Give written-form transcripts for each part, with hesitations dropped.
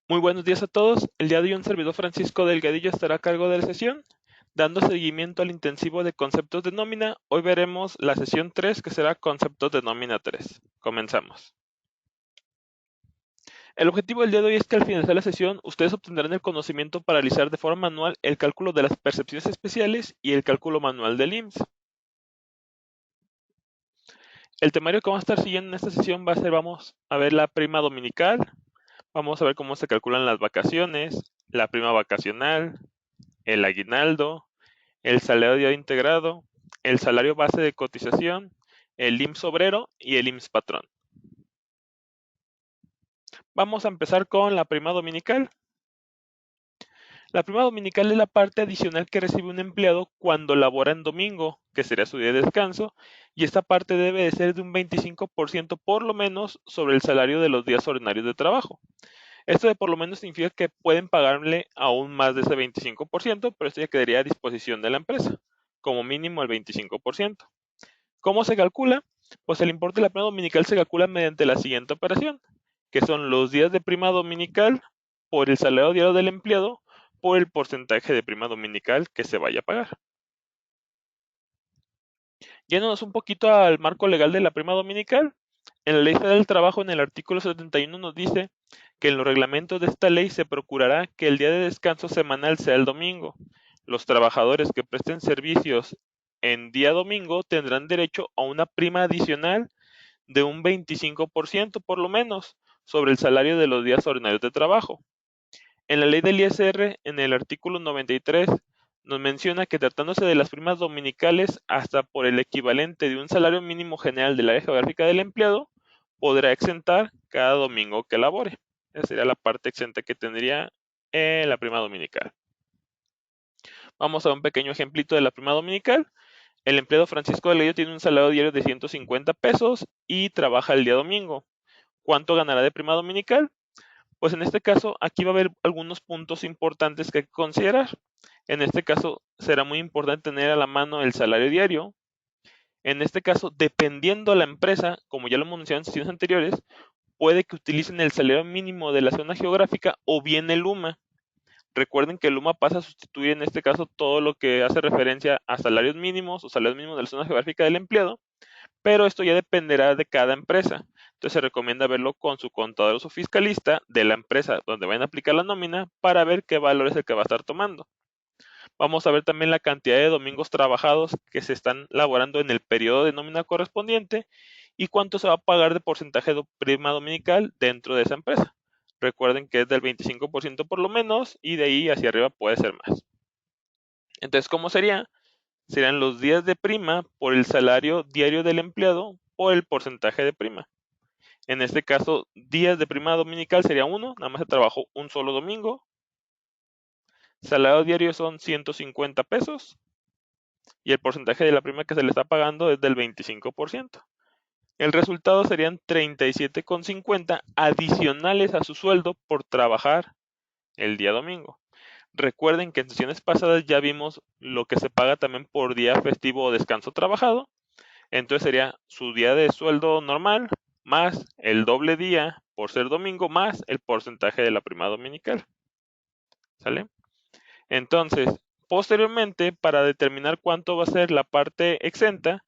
Muy buenos días a todos. El día de hoy un servidor Francisco Delgadillo estará a cargo de la sesión. Dando seguimiento al intensivo de conceptos de nómina, hoy veremos la sesión 3 que será conceptos de nómina 3. Comenzamos. El objetivo del día de hoy es que al finalizar la sesión ustedes obtendrán el conocimiento para realizar de forma manual el cálculo de las percepciones especiales y el cálculo manual del IMSS. El temario que vamos a estar siguiendo en esta sesión va a ser, vamos a ver la prima dominical, vamos a ver cómo se calculan las vacaciones, la prima vacacional, el aguinaldo, el salario diario integrado, el salario base de cotización, el IMSS obrero y el IMSS patrón. Vamos a empezar con la prima dominical. La prima dominical es la parte adicional que recibe un empleado cuando labora en domingo, que sería su día de descanso, y esta parte debe de ser de un 25% por lo menos sobre el salario de los días ordinarios de trabajo. Esto de por lo menos significa que pueden pagarle aún más de ese 25%, pero esto ya quedaría a disposición de la empresa, como mínimo el 25%. ¿Cómo se calcula? Pues el importe de la prima dominical se calcula mediante la siguiente operación, que son los días de prima dominical por el salario diario del empleado por el porcentaje de prima dominical que se vaya a pagar. Yéndonos un poquito al marco legal de la prima dominical, en la Ley Federal del Trabajo, en el artículo 71, nos dice que en los reglamentos de esta ley se procurará que el día de descanso semanal sea el domingo. Los trabajadores que presten servicios en día domingo tendrán derecho a una prima adicional de un 25% por lo menos sobre el salario de los días ordinarios de trabajo. En la ley del ISR, en el artículo 93, nos menciona que tratándose de las primas dominicales hasta por el equivalente de un salario mínimo general del área geográfica del empleado, podrá exentar cada domingo que labore. Esa sería la parte exenta que tendría la prima dominical. Vamos a un pequeño ejemplito de la prima dominical. El empleado Francisco de Leyo tiene un salario diario de 150 pesos y trabaja el día domingo. ¿Cuánto ganará de prima dominical? Pues en este caso, aquí va a haber algunos puntos importantes que hay que considerar. En este caso, será muy importante tener a la mano el salario diario. En este caso, dependiendo de la empresa, como ya lo hemos mencionado en sesiones anteriores, puede que utilicen el salario mínimo de la zona geográfica o bien el UMA. Recuerden que el UMA pasa a sustituir en este caso todo lo que hace referencia a salarios mínimos o salarios mínimos de la zona geográfica del empleado, pero esto ya dependerá de cada empresa. Entonces se recomienda verlo con su contador o su fiscalista de la empresa donde vayan a aplicar la nómina para ver qué valor es el que va a estar tomando. Vamos a ver también la cantidad de domingos trabajados que se están laborando en el periodo de nómina correspondiente y cuánto se va a pagar de porcentaje de prima dominical dentro de esa empresa. Recuerden que es del 25% por lo menos y de ahí hacia arriba puede ser más. Entonces, ¿cómo sería? Serían los días de prima por el salario diario del empleado por el porcentaje de prima. En este caso, días de prima dominical sería uno, nada más se trabajó un solo domingo. Salario diario son 150 pesos y el porcentaje de la prima que se le está pagando es del 25%. El resultado serían 37,50 adicionales a su sueldo por trabajar el día domingo. Recuerden que en sesiones pasadas ya vimos lo que se paga también por día festivo o descanso trabajado. Entonces sería su día de sueldo normal más el doble día por ser domingo más el porcentaje de la prima dominical. ¿Sale? Entonces, posteriormente, para determinar cuánto va a ser la parte exenta,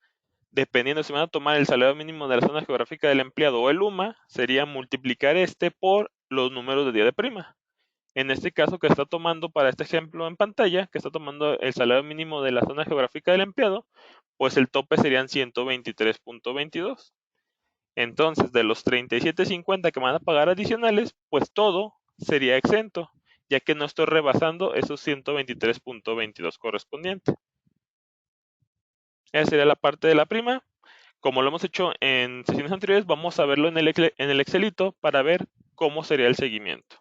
dependiendo si van a tomar el salario mínimo de la zona geográfica del empleado o el UMA, sería multiplicar este por los números de día de prima. En este caso que está tomando para este ejemplo en pantalla, que está tomando el salario mínimo de la zona geográfica del empleado, pues el tope serían 123.22. Entonces, de los 37.50 que van a pagar adicionales, pues todo sería exento, ya que no estoy rebasando esos 123.22 correspondientes. Esa sería la parte de la prima. Como lo hemos hecho en sesiones anteriores, vamos a verlo en el Excelito para ver cómo sería el seguimiento.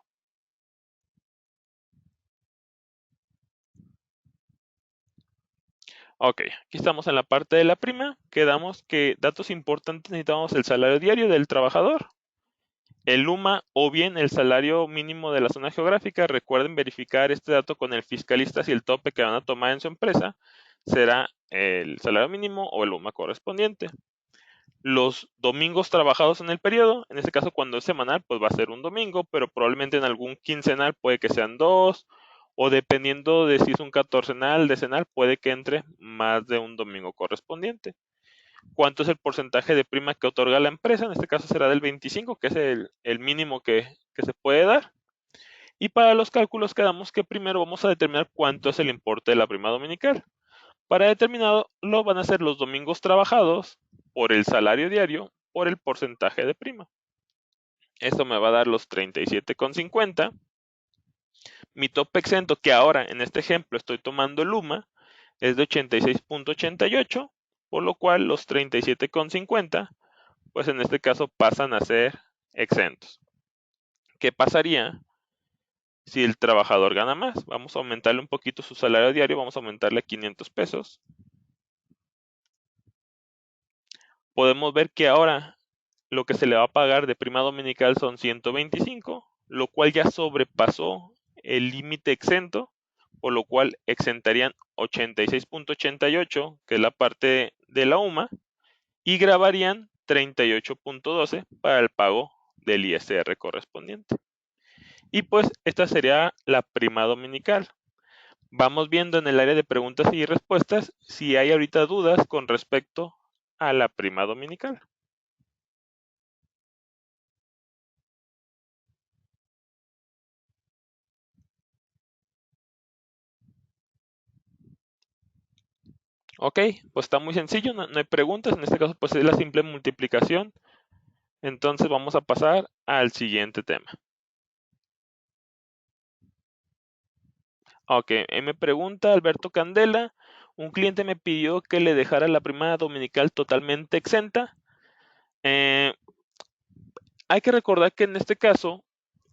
Ok, aquí estamos en la parte de la prima. Quedamos que datos importantes necesitamos el salario diario del trabajador, el UMA o bien el salario mínimo de la zona geográfica. Recuerden verificar este dato con el fiscalista si el tope que van a tomar en su empresa será el salario mínimo o el UMA correspondiente. los domingos trabajados en el periodo. En este caso, cuando es semanal, pues va a ser un domingo, pero probablemente en algún quincenal puede que sean dos, o dependiendo de si es un catorcenal, decenal, puede que entre más de un domingo correspondiente. ¿Cuánto es el porcentaje de prima que otorga la empresa? En este caso será del 25, que es el mínimo que se puede dar. Y para los cálculos quedamos que primero vamos a determinar cuánto es el importe de la prima dominical. Para determinarlo van a ser los domingos trabajados por el salario diario por el porcentaje de prima. Esto me va a dar los 37,50. Mi tope exento, que ahora en este ejemplo estoy tomando el UMA, es de 86,88, por lo cual los 37,50, pues en este caso pasan a ser exentos. ¿Qué pasaría si el trabajador gana más? Vamos a aumentarle un poquito su salario diario, vamos a aumentarle a 500 pesos. Podemos ver que ahora lo que se le va a pagar de prima dominical son 125, lo cual ya sobrepasó el límite exento, por lo cual exentarían 86,88, que es la parte de la UMA, y grabarían 38,12 para el pago del ISR correspondiente. Y pues esta sería la prima dominical. Vamos viendo en el área de preguntas y respuestas si hay ahorita dudas con respecto a la prima dominical. Ok, pues está muy sencillo, no hay preguntas, en este caso pues es la simple multiplicación. Entonces vamos a pasar al siguiente tema. Ok, me pregunta Alberto Candela, un cliente me pidió que le dejara la prima dominical totalmente exenta. Hay que recordar que en este caso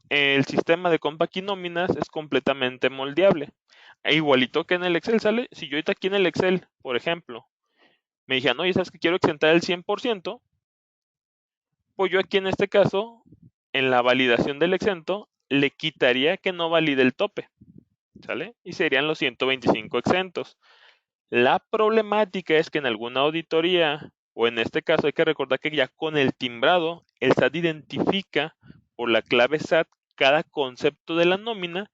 el sistema de Compact y nóminas es completamente moldeable. E igualito que en el Excel sale, si yo ahorita aquí en el Excel, por ejemplo, me dijeron, oye, ¿sabes que quiero exentar el 100%? Pues yo aquí en este caso, en la validación del exento, le quitaría que no valide el tope, ¿sale? Y serían los 125 exentos. La problemática es que en alguna auditoría, o en este caso hay que recordar que ya con el timbrado, el SAT identifica por la clave SAT cada concepto de la nómina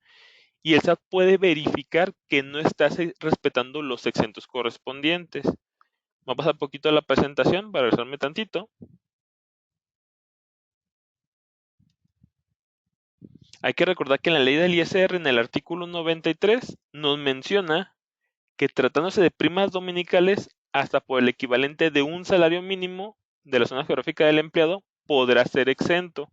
y el SAT puede verificar que no estás respetando los exentos correspondientes. Vamos a pasar un poquito a la presentación para regresarme tantito. Hay que recordar que en la ley del ISR, en el artículo 93, nos menciona que tratándose de primas dominicales, hasta por el equivalente de un salario mínimo de la zona geográfica del empleado, podrá ser exento.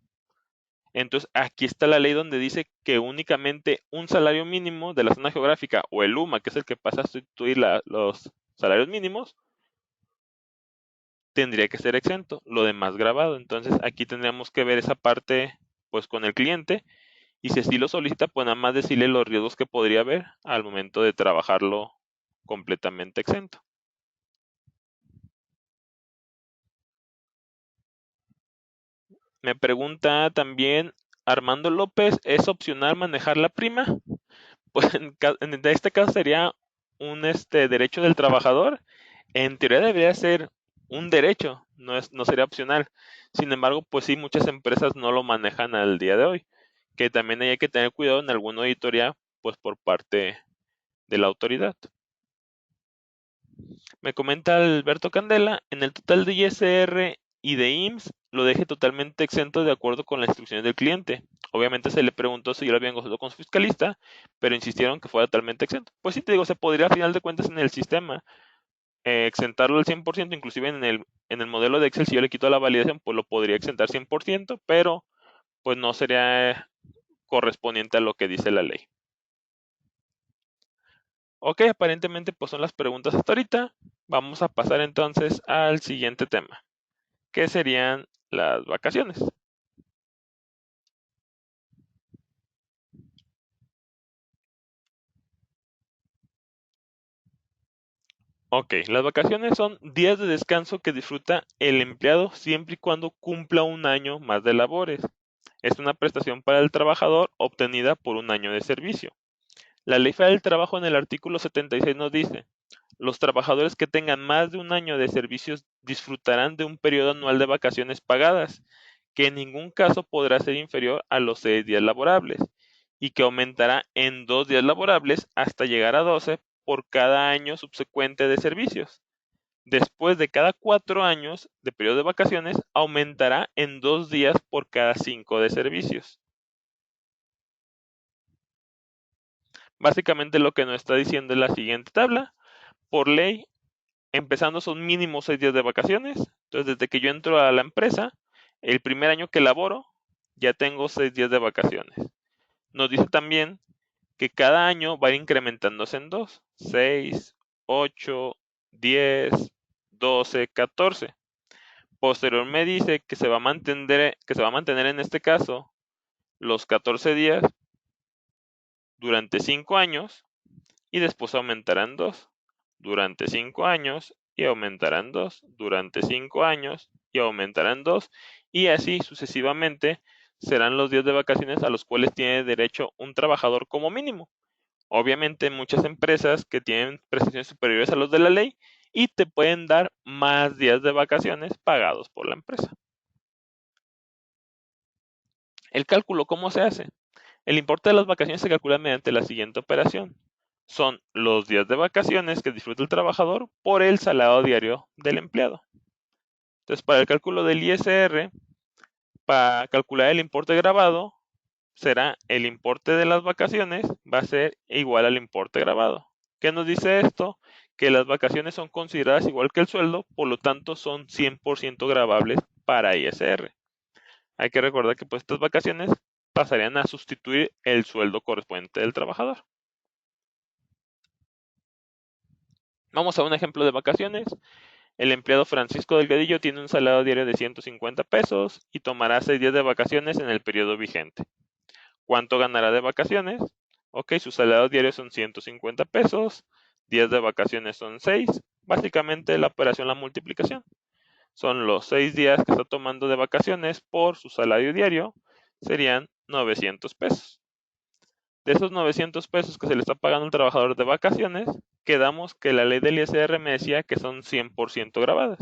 Entonces, aquí está la ley donde dice que únicamente un salario mínimo de la zona geográfica o el UMA, que es el que pasa a sustituir los salarios mínimos, tendría que ser exento, lo demás grabado. Entonces, aquí tendríamos que ver esa parte pues con el cliente y si así lo solicita, pues nada más decirle los riesgos que podría haber al momento de trabajarlo completamente exento. Me pregunta también Armando López, ¿es opcional manejar la prima? Pues en este caso sería un derecho del trabajador. En teoría debería ser un derecho, no sería opcional. Sin embargo, pues sí, muchas empresas no lo manejan al día de hoy. Que también hay que tener cuidado en alguna auditoría, pues por parte de la autoridad. Me comenta Alberto Candela, en el total de ISR y de IMSS lo deje totalmente exento de acuerdo con las instrucciones del cliente. Obviamente se le preguntó si yo lo habían consultado con su fiscalista, pero insistieron que fuera totalmente exento. Pues sí te digo, se podría a final de cuentas en el sistema exentarlo al 100%, inclusive en el modelo de Excel, si yo le quito la validación, pues lo podría exentar 100%, pero pues no sería correspondiente a lo que dice la ley. Ok, aparentemente pues son las preguntas hasta ahorita. Vamos a pasar entonces al siguiente tema, que serían las vacaciones. Ok, las vacaciones son días de descanso que disfruta el empleado siempre y cuando cumpla un año más de labores. Es una prestación para el trabajador obtenida por un año de servicio. La Ley Federal del Trabajo en el artículo 76 nos dice, Los trabajadores que tengan más de un año de servicios disfrutarán de un periodo anual de vacaciones pagadas, que en ningún caso podrá ser inferior a los 6 días laborables, y que aumentará en 2 días laborables hasta llegar a 12 por cada año subsecuente de servicios. Después de cada 4 años de periodo de vacaciones, aumentará en 2 días por cada 5 de servicios. Básicamente lo que nos está diciendo es la siguiente tabla. Por ley, empezando son mínimo 6 días de vacaciones. Entonces, desde que yo entro a la empresa, el primer año que laboro, ya tengo 6 días de vacaciones. Nos dice también que cada año va a ir incrementándose en 2, 6, 8, 10, 12, 14. Posterior me dice que se va a mantener en este caso los 14 días durante 5 años y después aumentarán 2 durante 5 años y aumentarán 2 durante 5 años y aumentarán 2 y así sucesivamente serán los días de vacaciones a los cuales tiene derecho un trabajador como mínimo. Obviamente muchas empresas que tienen prestaciones superiores a los de la ley y te pueden dar más días de vacaciones pagados por la empresa. El cálculo, ¿cómo se hace? El importe de las vacaciones se calcula mediante la siguiente operación. Son los días de vacaciones que disfruta el trabajador por el salario diario del empleado. Entonces, para el cálculo del ISR, para calcular el importe grabado, será el importe de las vacaciones va a ser igual al importe grabado. ¿Qué nos dice esto? Que las vacaciones son consideradas igual que el sueldo, por lo tanto son 100% grabables para ISR. Hay que recordar que pues estas vacaciones pasarían a sustituir el sueldo correspondiente del trabajador. Vamos a un ejemplo de vacaciones. El empleado Francisco Delgadillo tiene un salario diario de 150 pesos y tomará 6 días de vacaciones en el periodo vigente. ¿Cuánto ganará de vacaciones? Ok, su salario diario son 150 pesos, días de vacaciones son 6. Básicamente la operación, la multiplicación. Son los 6 días que está tomando de vacaciones por su salario diario, serían 900 pesos. De esos 900 pesos que se le está pagando al trabajador de vacaciones, quedamos que la ley del ISR me decía que son 100% grabadas.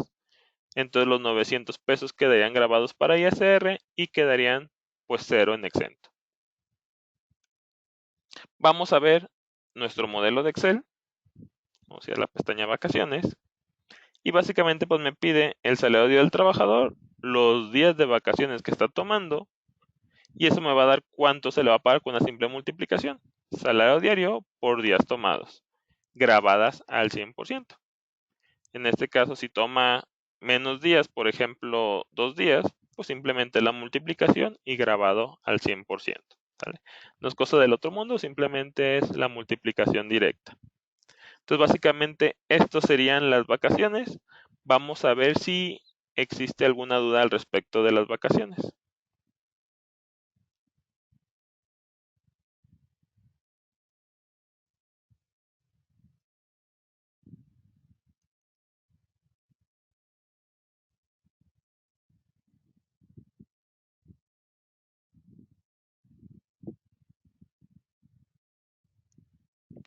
Entonces los 900 pesos quedarían grabados para ISR y quedarían pues cero en exento. Vamos a ver nuestro modelo de Excel. Vamos a ir a la pestaña vacaciones. Y básicamente pues me pide el salario diario del trabajador, los días de vacaciones que está tomando, y eso me va a dar cuánto se le va a pagar con una simple multiplicación. Salario diario por días tomados, grabadas al 100%. En este caso, si toma menos días, por ejemplo, 2 días, pues simplemente la multiplicación y grabado al 100%. ¿Vale? No es cosa del otro mundo, simplemente es la multiplicación directa. Entonces, básicamente, estas serían las vacaciones. Vamos a ver si existe alguna duda al respecto de las vacaciones.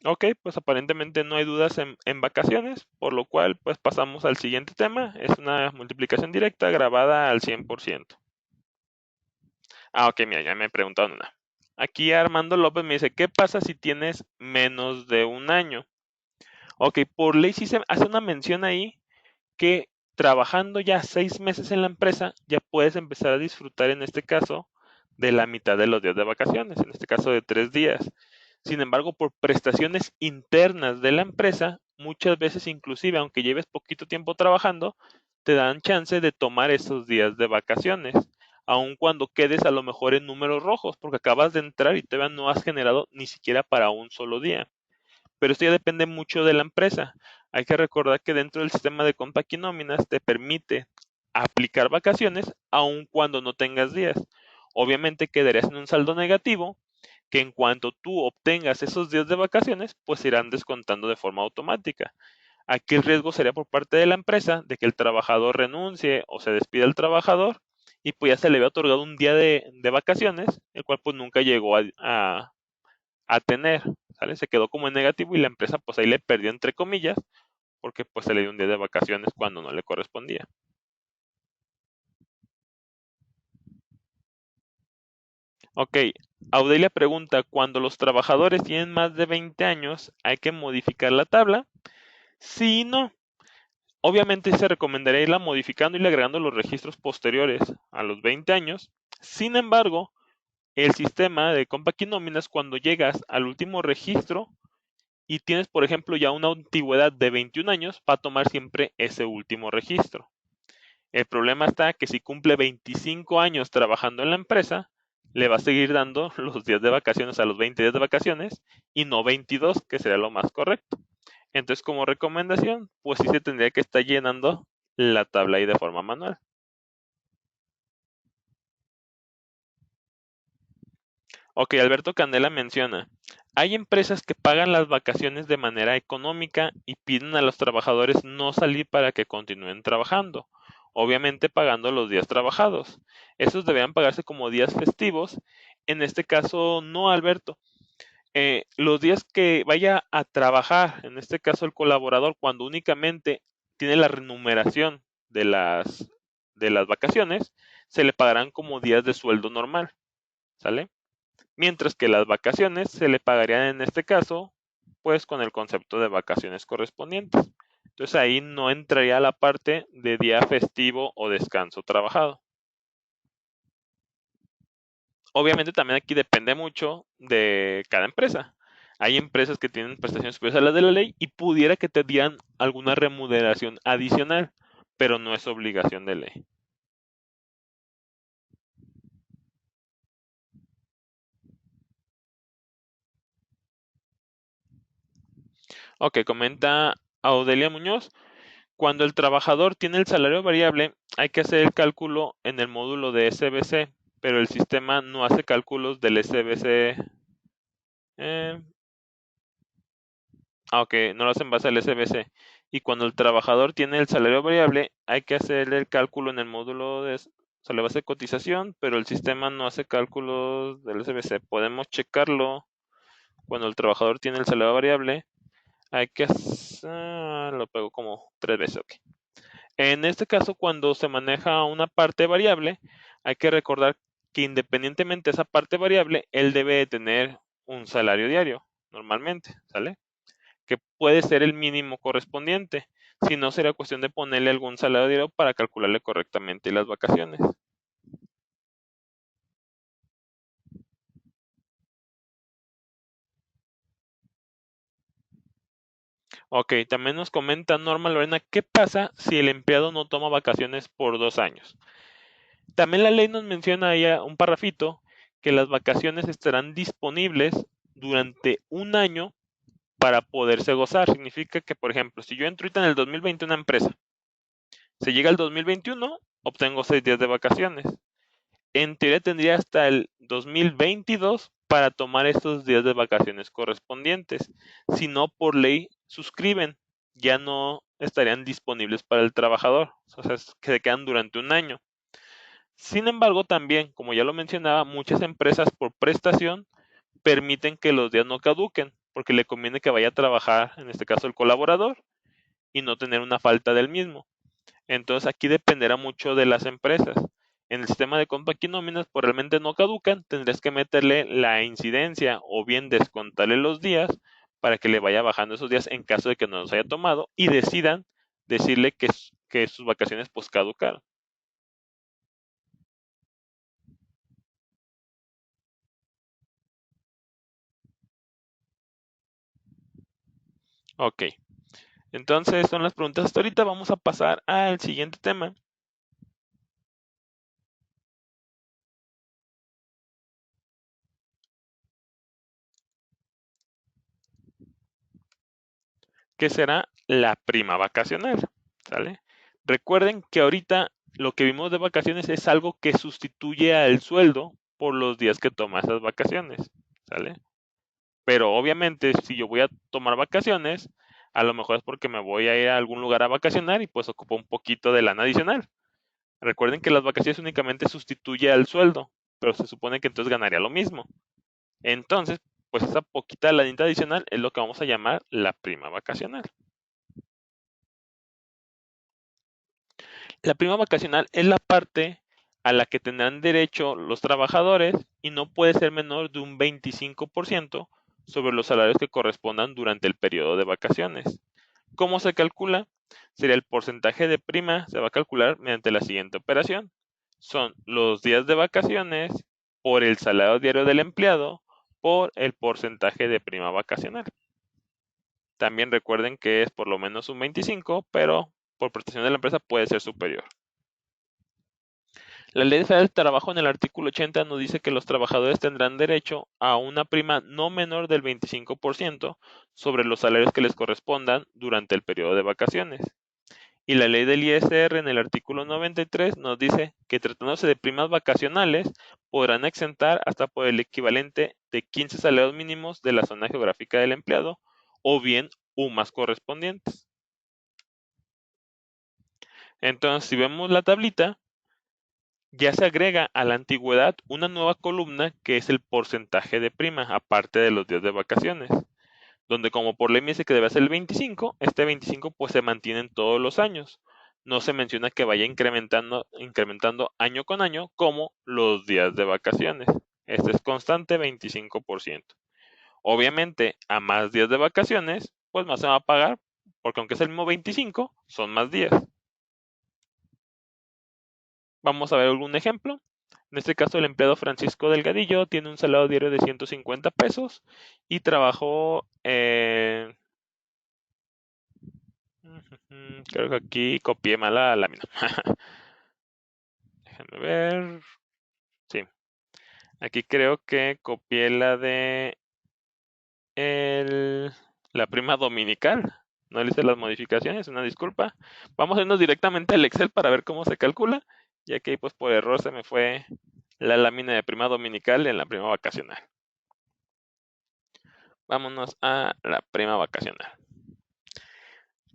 Ok, pues aparentemente no hay dudas en vacaciones, por lo cual pues pasamos al siguiente tema. Es una multiplicación directa grabada al 100%. Ok, mira, ya me preguntaron una. Aquí Armando López me dice, ¿qué pasa si tienes menos de un año? Ok, por ley sí se hace una mención ahí que trabajando ya 6 meses en la empresa, ya puedes empezar a disfrutar en este caso de la mitad de los días de vacaciones, en este caso de 3 días. Sin embargo, por prestaciones internas de la empresa, muchas veces inclusive, aunque lleves poquito tiempo trabajando, te dan chance de tomar esos días de vacaciones, aun cuando quedes a lo mejor en números rojos, porque acabas de entrar y todavía no has generado ni siquiera para un solo día. Pero esto ya depende mucho de la empresa. Hay que recordar que dentro del sistema de Compact y nóminas te permite aplicar vacaciones aun cuando no tengas días. Obviamente quedarías en un saldo negativo que en cuanto tú obtengas esos días de vacaciones, pues se irán descontando de forma automática. Aquí el riesgo sería por parte de la empresa de que el trabajador renuncie o se despida el trabajador y pues ya se le había otorgado un día de vacaciones, el cual pues nunca llegó a tener, ¿sale? Se quedó como en negativo y la empresa pues ahí le perdió entre comillas porque pues se le dio un día de vacaciones cuando no le correspondía. Ok, Audelia pregunta, cuando los trabajadores tienen más de 20 años, ¿hay que modificar la tabla? Sí y no. Obviamente se recomendaría irla modificando y agregando los registros posteriores a los 20 años. Sin embargo, el sistema de Compact Nóminas, cuando llegas al último registro y tienes, por ejemplo, ya una antigüedad de 21 años, va a tomar siempre ese último registro. El problema está que si cumple 25 años trabajando en la empresa, le va a seguir dando los días de vacaciones a los 20 días de vacaciones y no 22, que sería lo más correcto. Entonces, como recomendación, pues sí se tendría que estar llenando la tabla ahí de forma manual. Ok, Alberto Candela menciona, hay empresas que pagan las vacaciones de manera económica y piden a los trabajadores no salir para que continúen trabajando, obviamente pagando los días trabajados. Esos deberían pagarse como días festivos. En este caso, no, Alberto. Los días que vaya a trabajar, en este caso el colaborador, cuando únicamente tiene la remuneración de las vacaciones, se le pagarán como días de sueldo normal, ¿sale? Mientras que las vacaciones se le pagarían en este caso, pues con el concepto de vacaciones correspondientes. Entonces ahí no entraría la parte de día festivo o descanso trabajado. Obviamente también aquí depende mucho de cada empresa. Hay empresas que tienen prestaciones superiores a las de la ley y pudiera que te dieran alguna remuneración adicional, pero no es obligación de ley. Ok, comenta Audelia Muñoz. Cuando el trabajador tiene el salario variable, hay que hacer el cálculo en el módulo de SBC, pero el sistema no hace cálculos del SBC. Eh, ok, no lo hacen en base al SBC. Y cuando el trabajador tiene el salario variable, hay que hacer el cálculo en el módulo de salario base de cotización, pero el sistema no hace cálculos del SBC. Podemos checarlo cuando el trabajador tiene el salario variable. Hay que hacer, lo pego como 3 veces, ok. En este caso, cuando se maneja una parte variable, hay que recordar que independientemente de esa parte variable, él debe de tener un salario diario, normalmente, ¿sale? Que puede ser el mínimo correspondiente. Si no, sería cuestión de ponerle algún salario diario para calcularle correctamente las vacaciones. Ok, también nos comenta Norma Lorena, ¿qué pasa si el empleado no toma vacaciones por 2 años? También la ley nos menciona ahí un parrafito que las vacaciones estarán disponibles durante un año para poderse gozar. Significa que, por ejemplo, si yo entro ahorita en el 2020 una empresa, se llega al 2021, obtengo 6 días de vacaciones. En teoría tendría hasta el 2022 para tomar estos días de vacaciones correspondientes. Si no, por ley suscriben, ya no estarían disponibles para el trabajador. O sea, que se quedan durante un año. Sin embargo, también, como ya lo mencionaba, muchas empresas por prestación permiten que los días no caduquen, porque le conviene que vaya a trabajar, en este caso el colaborador, y no tener una falta del mismo. Entonces aquí dependerá mucho de las empresas. En el sistema de Compact Nóminas, pues realmente no caducan, tendrías que meterle la incidencia o bien descontarle los días para que le vaya bajando esos días en caso de que no los haya tomado y decidan decirle que sus vacaciones pues caducaron. Ok, entonces son las preguntas hasta ahorita. Vamos a pasar al siguiente tema, que será la prima vacacional, ¿sale? Recuerden que ahorita lo que vimos de vacaciones es algo que sustituye al sueldo por los días que toma esas vacaciones, ¿sale? Pero obviamente si yo voy a tomar vacaciones, a lo mejor es porque me voy a ir a algún lugar a vacacionar y pues ocupo un poquito de lana adicional. Recuerden que las vacaciones únicamente sustituye al sueldo, pero se supone que entonces ganaría lo mismo. Entonces, pues esa poquita lanita adicional es lo que vamos a llamar la prima vacacional. La prima vacacional es la parte a la que tendrán derecho los trabajadores y no puede ser menor de un 25% sobre los salarios que correspondan durante el periodo de vacaciones. ¿Cómo se calcula? Sería el porcentaje de prima, se va a calcular mediante la siguiente operación. Son los días de vacaciones por el salario diario del empleado por el porcentaje de prima vacacional. También recuerden que es por lo menos un 25, pero por prestación de la empresa puede ser superior. La Ley Federal del Trabajo en el artículo 80 nos dice que los trabajadores tendrán derecho a una prima no menor del 25% sobre los salarios que les correspondan durante el periodo de vacaciones. Y la ley del ISR en el artículo 93 nos dice que tratándose de primas vacacionales podrán exentar hasta por el equivalente de 15 salarios mínimos de la zona geográfica del empleado o bien UMAS correspondientes. Entonces, si vemos la tablita, ya se agrega a la antigüedad una nueva columna que es el porcentaje de prima, aparte de los días de vacaciones, donde como por ley me dice que debe ser el 25, este 25 pues se mantiene en todos los años. No se menciona que vaya incrementando año con año como los días de vacaciones. Este es constante 25%. Obviamente, a más días de vacaciones, pues más se va a pagar, porque aunque es el mismo 25, son más días. Vamos a ver algún ejemplo. En este caso, el empleado Francisco Delgadillo tiene un salario diario de 150 pesos y trabajó, creo que aquí copié mal la lámina. Déjenme ver. Sí, aquí creo que copié la de la prima dominical. No le hice las modificaciones, una disculpa. Vamos a irnos directamente al Excel para ver cómo se calcula, ya que pues por error se me fue la lámina de prima dominical en la prima vacacional. Vámonos a la prima vacacional.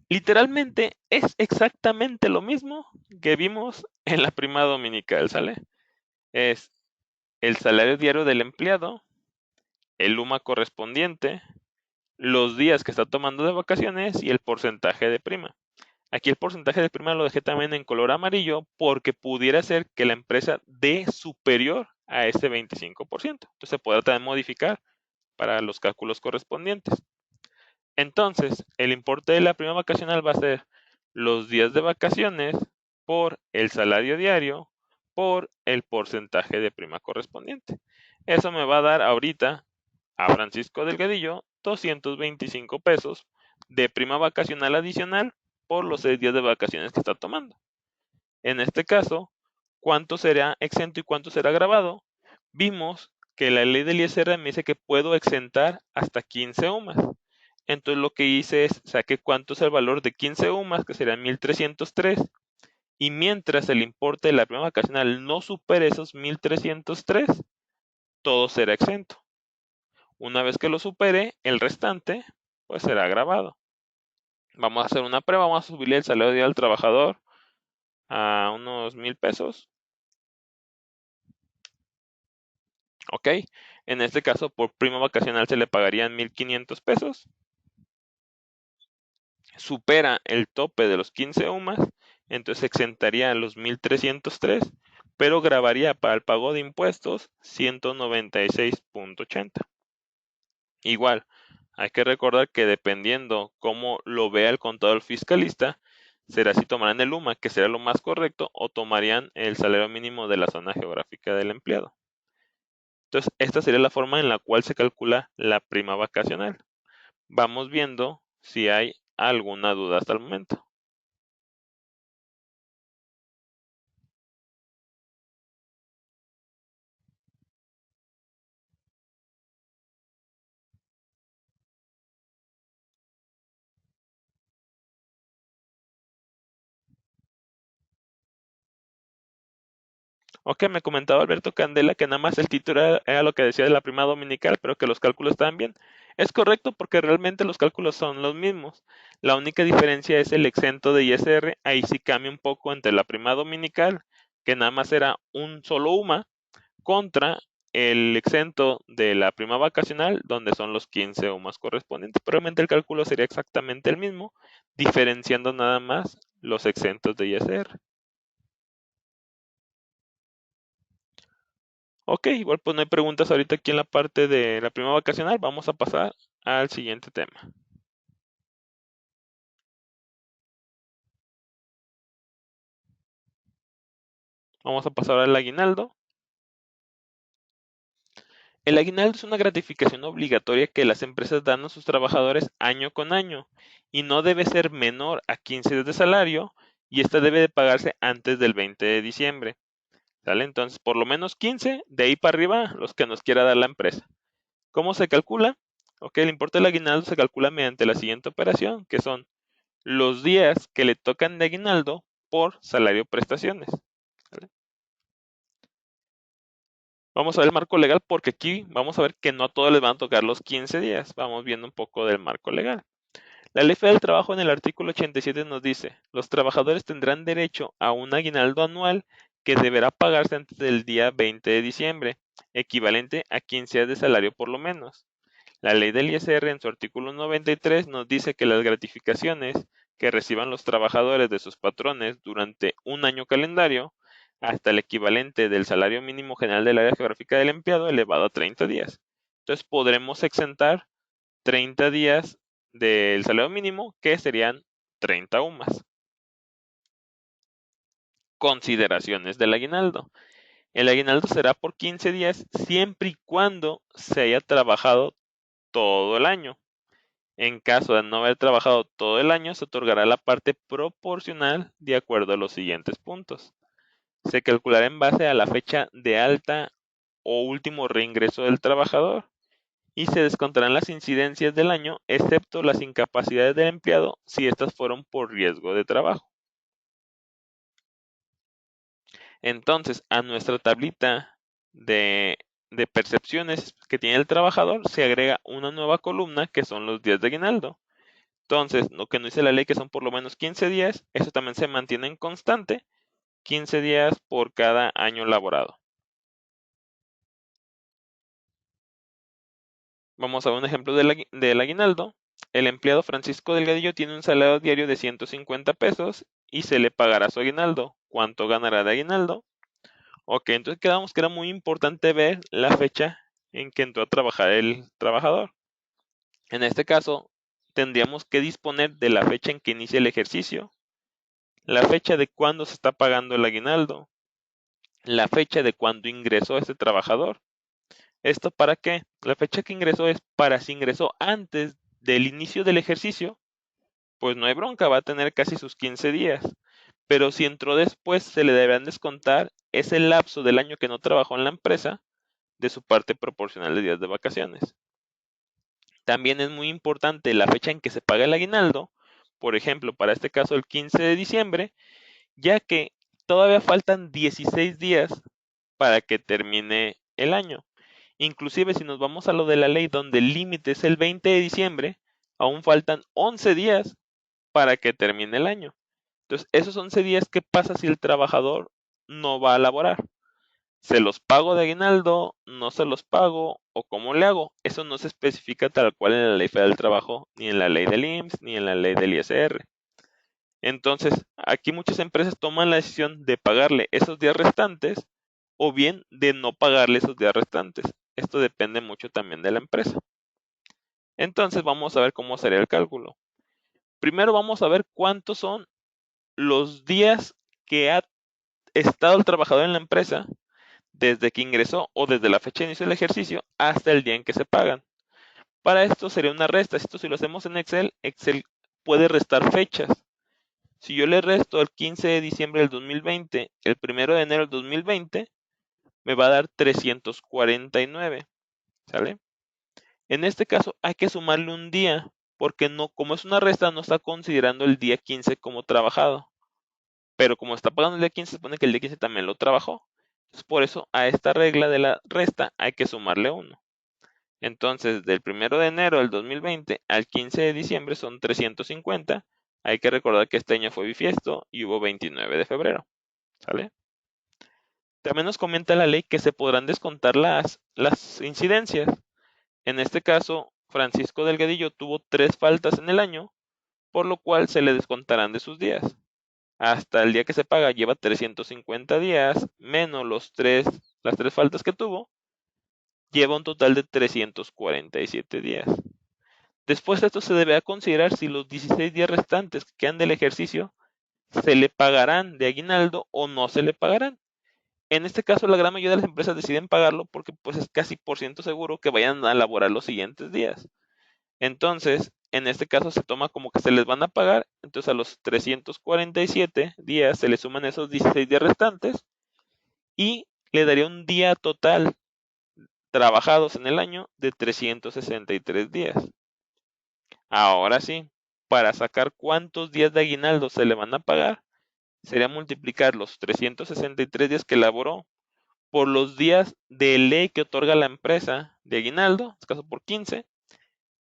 Literalmente es exactamente lo mismo que vimos en la prima dominical, ¿sale? Es el salario diario del empleado, el UMA correspondiente, los días que está tomando de vacaciones y el porcentaje de prima. Aquí el porcentaje de prima lo dejé también en color amarillo porque pudiera ser que la empresa dé superior a ese 25%. Entonces se podrá también modificar para los cálculos correspondientes. Entonces, el importe de la prima vacacional va a ser los días de vacaciones por el salario diario por el porcentaje de prima correspondiente. Eso me va a dar ahorita a Francisco Delgadillo 225 pesos de prima vacacional adicional por los 6 días de vacaciones que está tomando. En este caso, ¿cuánto será exento y cuánto será grabado? Vimos que la ley del ISR me dice que puedo exentar hasta 15 UMAS. Entonces lo que hice es saqué cuánto es el valor de 15 UMAS, que serían 1303, y mientras el importe de la prima vacacional no supere esos 1303, todo será exento. Una vez que lo supere, el restante pues será grabado. Vamos a hacer una prueba, vamos a subirle el salario diario al trabajador a unos 1000 pesos. Ok, en este caso por prima vacacional se le pagarían 1500 pesos. Supera el tope de los 15 UMAS, entonces exentaría a los 1303, pero grabaría para el pago de impuestos 196.80. Igual, hay que recordar que dependiendo cómo lo vea el contador fiscalista, será si tomarán el UMA, que será lo más correcto, o tomarían el salario mínimo de la zona geográfica del empleado. Entonces, esta sería la forma en la cual se calcula la prima vacacional. Vamos viendo si hay alguna duda hasta el momento. Ok, me comentaba Alberto Candela que nada más el título era lo que decía de la prima dominical, pero que los cálculos estaban bien. Es correcto porque realmente los cálculos son los mismos. La única diferencia es el exento de ISR. Ahí sí cambia un poco entre la prima dominical, que nada más era un solo UMA, contra el exento de la prima vacacional, donde son los 15 UMAs correspondientes. Pero realmente el cálculo sería exactamente el mismo, diferenciando nada más los exentos de ISR. Ok, igual pues no hay preguntas ahorita aquí en la parte de la prima vacacional. Vamos a pasar al siguiente tema. Vamos a pasar al aguinaldo. El aguinaldo es una gratificación obligatoria que las empresas dan a sus trabajadores año con año y no debe ser menor a 15 días de salario y esta debe de pagarse antes del 20 de diciembre. ¿Sale? Entonces, por lo menos 15, de ahí para arriba, los que nos quiera dar la empresa. ¿Cómo se calcula? Ok, el importe del aguinaldo se calcula mediante la siguiente operación, que son los días que le tocan de aguinaldo por salario prestaciones. ¿Sale? Vamos a ver el marco legal porque aquí vamos a ver que no a todos les van a tocar los 15 días. Vamos viendo un poco del marco legal. La Ley Federal del Trabajo en el artículo 87 nos dice, los trabajadores tendrán derecho a un aguinaldo anual que deberá pagarse antes del día 20 de diciembre, equivalente a 15 días de salario por lo menos. La ley del ISR en su artículo 93 nos dice que las gratificaciones que reciban los trabajadores de sus patrones durante un año calendario, hasta el equivalente del salario mínimo general del área geográfica del empleado elevado a 30 días. Entonces podremos exentar 30 días del salario mínimo, que serían 30 UMAS. Consideraciones del aguinaldo. El aguinaldo será por 15 días siempre y cuando se haya trabajado todo el año. En caso de no haber trabajado todo el año, se otorgará la parte proporcional de acuerdo a los siguientes puntos. Se calculará en base a la fecha de alta o último reingreso del trabajador y se descontarán las incidencias del año, excepto las incapacidades del empleado si estas fueron por riesgo de trabajo. Entonces, a nuestra tablita de percepciones que tiene el trabajador se agrega una nueva columna que son los días de aguinaldo. Entonces, lo que nos dice la ley que son por lo menos 15 días, eso también se mantiene en constante, 15 días por cada año laborado. Vamos a ver un ejemplo del aguinaldo. El empleado Francisco Delgadillo tiene un salario diario de 150 pesos y se le pagará su aguinaldo. ¿Cuánto ganará de aguinaldo? Ok, entonces quedamos que era muy importante ver la fecha en que entró a trabajar el trabajador. En este caso, tendríamos que disponer de la fecha en que inicia el ejercicio, la fecha de cuándo se está pagando el aguinaldo, la fecha de cuándo ingresó ese trabajador. ¿Esto para qué? La fecha que ingresó es para si ingresó antes del inicio del ejercicio, pues no hay bronca, va a tener casi sus 15 días. Pero si entró después, se le deberán descontar ese lapso del año que no trabajó en la empresa de su parte proporcional de días de vacaciones. También es muy importante la fecha en que se paga el aguinaldo, por ejemplo, para este caso el 15 de diciembre, ya que todavía faltan 16 días para que termine el año. Inclusive si nos vamos a lo de la ley donde el límite es el 20 de diciembre, aún faltan 11 días para que termine el año. Entonces, esos 11 días, ¿qué pasa si el trabajador no va a laborar? ¿Se los pago de aguinaldo? ¿No se los pago? ¿O cómo le hago? Eso no se especifica tal cual en la Ley Federal del Trabajo, ni en la ley del IMSS, ni en la ley del ISR. Entonces, aquí muchas empresas toman la decisión de pagarle esos días restantes o bien de no pagarle esos días restantes. Esto depende mucho también de la empresa. Entonces, vamos a ver cómo sería el cálculo. Primero vamos a ver cuántos son los días que ha estado el trabajador en la empresa desde que ingresó o desde la fecha de inicio del ejercicio hasta el día en que se pagan. Para esto sería una resta. Esto si lo hacemos en Excel, Excel puede restar fechas. Si yo le resto el 15 de diciembre del 2020, el 1 de enero del 2020, me va a dar 349. ¿Sale? En este caso hay que sumarle un día, porque no, como es una resta, no está considerando el día 15 como trabajado. Pero como está pagando el día 15, se supone que el día 15 también lo trabajó. Entonces, por eso a esta regla de la resta hay que sumarle uno. Entonces, del 1 de enero del 2020 al 15 de diciembre son 350. Hay que recordar que este año fue bisiesto y hubo 29 de febrero. ¿Sale? También nos comenta la ley que se podrán descontar las incidencias. En este caso, Francisco Delgadillo tuvo 3 faltas en el año, por lo cual se le descontarán de sus días. hasta el día que se paga lleva 350 días, menos las tres faltas que tuvo, lleva un total de 347 días. Después de esto se deberá considerar si los 16 días restantes que quedan del ejercicio se le pagarán de aguinaldo o no se le pagarán. En este caso, la gran mayoría de las empresas deciden pagarlo porque pues es casi por ciento seguro que vayan a laborar los siguientes días. Entonces, en este caso se toma como que se les van a pagar, entonces a los 347 días se le suman esos 16 días restantes y le daría un día total trabajados en el año de 363 días. Ahora sí, para sacar cuántos días de aguinaldo se le van a pagar, sería multiplicar los 363 días que laboró por los días de ley que otorga la empresa de aguinaldo, en este caso por 15,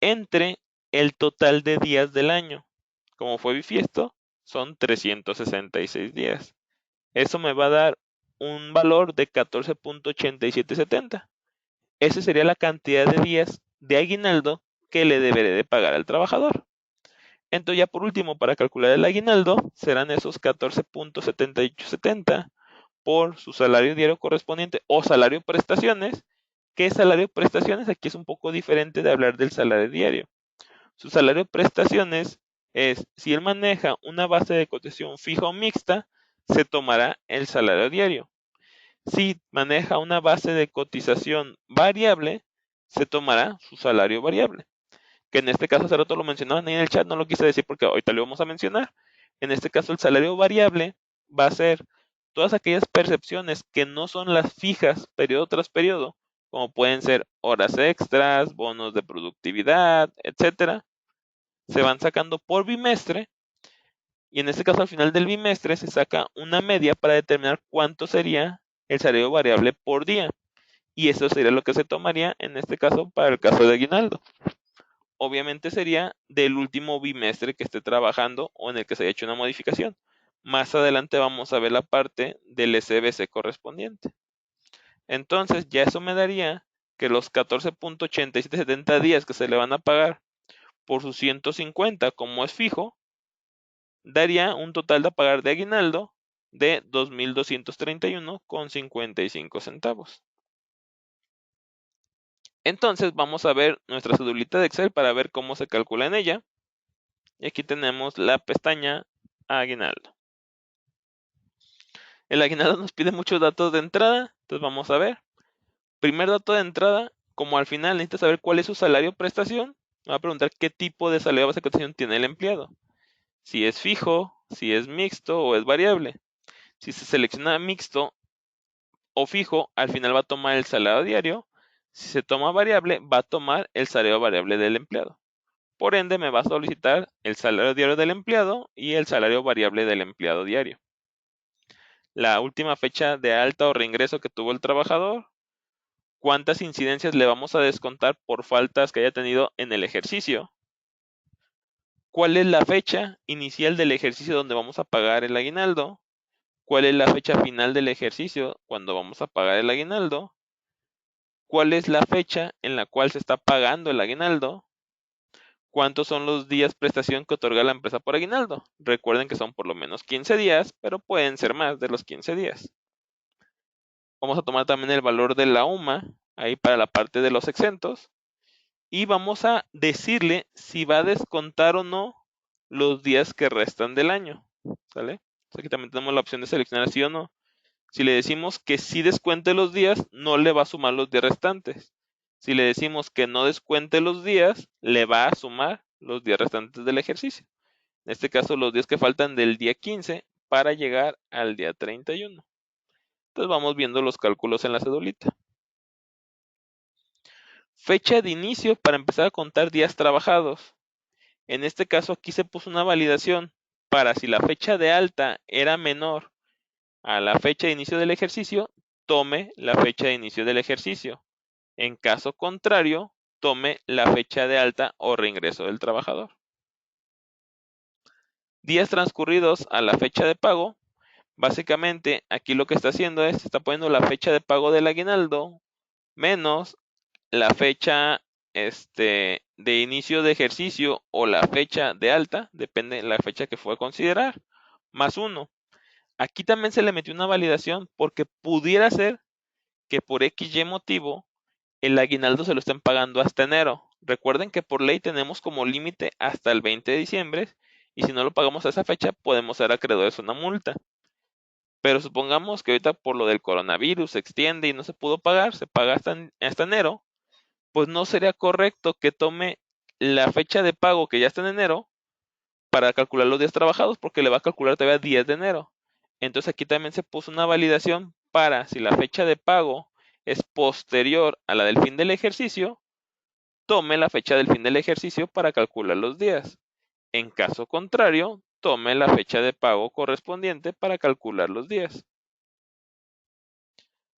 entre el total de días del año. Como fue bisiesto, son 366 días. Eso me va a dar un valor de 14.8770. Esa sería la cantidad de días de aguinaldo que le deberé de pagar al trabajador. Entonces ya por último, para calcular el aguinaldo, serán esos 14.7870 por su salario diario correspondiente o salario prestaciones. ¿Qué es salario prestaciones? Aquí es un poco diferente de hablar del salario diario. Su salario prestaciones es, si él maneja una base de cotización fija o mixta, se tomará el salario diario. Si maneja una base de cotización variable, se tomará su salario variable. Que en este caso hace rato lo mencionaban ahí en el chat, no lo quise decir porque ahorita lo vamos a mencionar. En este caso el salario variable va a ser todas aquellas percepciones que no son las fijas periodo tras periodo, como pueden ser horas extras, bonos de productividad, etcétera, se van sacando por bimestre y en este caso al final del bimestre se saca una media para determinar cuánto sería el salario variable por día. Y eso sería lo que se tomaría en este caso para el caso de aguinaldo. Obviamente sería del último bimestre que esté trabajando o en el que se haya hecho una modificación. Más adelante vamos a ver la parte del SBC correspondiente. Entonces ya eso me daría que los 14.8770 días que se le van a pagar por sus 150 como es fijo, daría un total de pagar de aguinaldo de 2.231,55 centavos. Entonces vamos a ver nuestra cedulita de Excel para ver cómo se calcula en ella. Y aquí tenemos la pestaña aguinaldo. El aguinaldo nos pide muchos datos de entrada, entonces vamos a ver. Primer dato de entrada, como al final necesita saber cuál es su salario prestación, me va a preguntar qué tipo de salario base de cotización tiene el empleado. Si es fijo, si es mixto o es variable. Si se selecciona mixto o fijo, al final va a tomar el salario diario. Si se toma variable, va a tomar el salario variable del empleado. Por ende, me va a solicitar el salario diario del empleado y el salario variable del empleado diario. La última fecha de alta o reingreso que tuvo el trabajador. ¿Cuántas incidencias le vamos a descontar por faltas que haya tenido en el ejercicio? ¿Cuál es la fecha inicial del ejercicio donde vamos a pagar el aguinaldo? ¿Cuál es la fecha final del ejercicio cuando vamos a pagar el aguinaldo? ¿Cuál es la fecha en la cual se está pagando el aguinaldo? ¿Cuántos son los días prestación que otorga la empresa por aguinaldo? Recuerden que son por lo menos 15 días, pero pueden ser más de los 15 días. Vamos a tomar también el valor de la UMA, ahí para la parte de los exentos. Y vamos a decirle si va a descontar o no los días que restan del año. ¿Sale? Aquí también tenemos la opción de seleccionar sí o no. Si le decimos que sí descuente los días, no le va a sumar los días restantes. Si le decimos que no descuente los días, le va a sumar los días restantes del ejercicio. En este caso, los días que faltan del día 15 para llegar al día 31. Entonces vamos viendo los cálculos en la cedulita. Fecha de inicio para empezar a contar días trabajados. En este caso aquí se puso una validación para si la fecha de alta era menor a la fecha de inicio del ejercicio, tome la fecha de inicio del ejercicio. En caso contrario, tome la fecha de alta o reingreso del trabajador. Días transcurridos a la fecha de pago. Básicamente aquí lo que está haciendo es, está poniendo la fecha de pago del aguinaldo menos la fecha de inicio de ejercicio o la fecha de alta, depende de la fecha que fue a considerar, más 1. Aquí también se le metió una validación porque pudiera ser que por XY motivo el aguinaldo se lo estén pagando hasta enero. Recuerden que por ley tenemos como límite hasta el 20 de diciembre y si no lo pagamos a esa fecha podemos ser acreedores a una multa. Pero supongamos que ahorita por lo del coronavirus se extiende y no se pudo pagar, se paga hasta enero, pues no sería correcto que tome la fecha de pago que ya está en enero para calcular los días trabajados porque le va a calcular todavía 10 de enero. Entonces aquí también se puso una validación para si la fecha de pago es posterior a la del fin del ejercicio, tome la fecha del fin del ejercicio para calcular los días. En caso contrario, tome la fecha de pago correspondiente para calcular los días.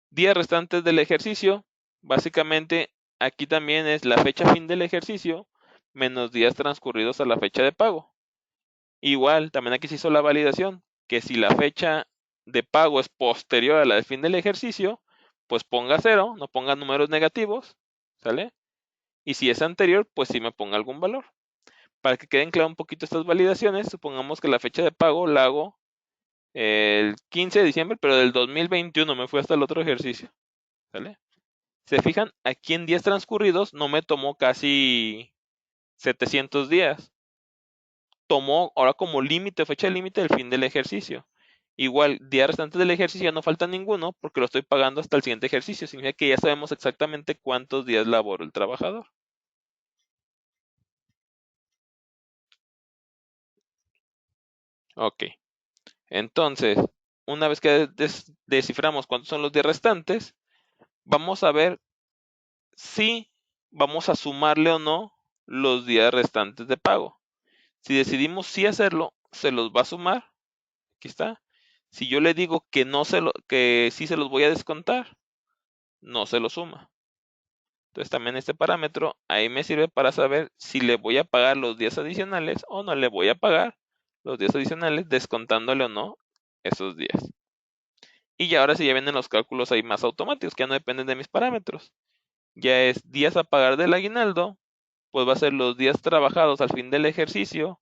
Días restantes del ejercicio, básicamente aquí también es la fecha fin del ejercicio menos días transcurridos a la fecha de pago. Igual, también aquí se hizo la validación, que si la fecha de pago es posterior a la del fin del ejercicio, pues ponga 0, no ponga números negativos, ¿sale? Y si es anterior, pues sí me ponga algún valor. Para que queden claro un poquito estas validaciones, supongamos que la fecha de pago la hago el 15 de diciembre, pero del 2021, me fui hasta el otro ejercicio, ¿sale? Se fijan, aquí en días transcurridos no me tomó casi 700 días. Tomó ahora como límite, fecha límite, el fin del ejercicio. Igual, días restantes del ejercicio ya no falta ninguno porque lo estoy pagando hasta el siguiente ejercicio. Significa que ya sabemos exactamente cuántos días laboró el trabajador. Ok, entonces, una vez que desciframos cuántos son los días restantes, vamos a ver si vamos a sumarle o no los días restantes de pago. Si decidimos sí hacerlo, se los va a sumar. Aquí está. Si yo le digo que no que sí se los voy a descontar, no se lo suma. Entonces también este parámetro ahí me sirve para saber si le voy a pagar los días adicionales o no le voy a pagar los días adicionales descontándole o no esos días. Y ya ahora sí ya vienen los cálculos ahí más automáticos que ya no dependen de mis parámetros. Ya es días a pagar del aguinaldo, pues va a ser los días trabajados al fin del ejercicio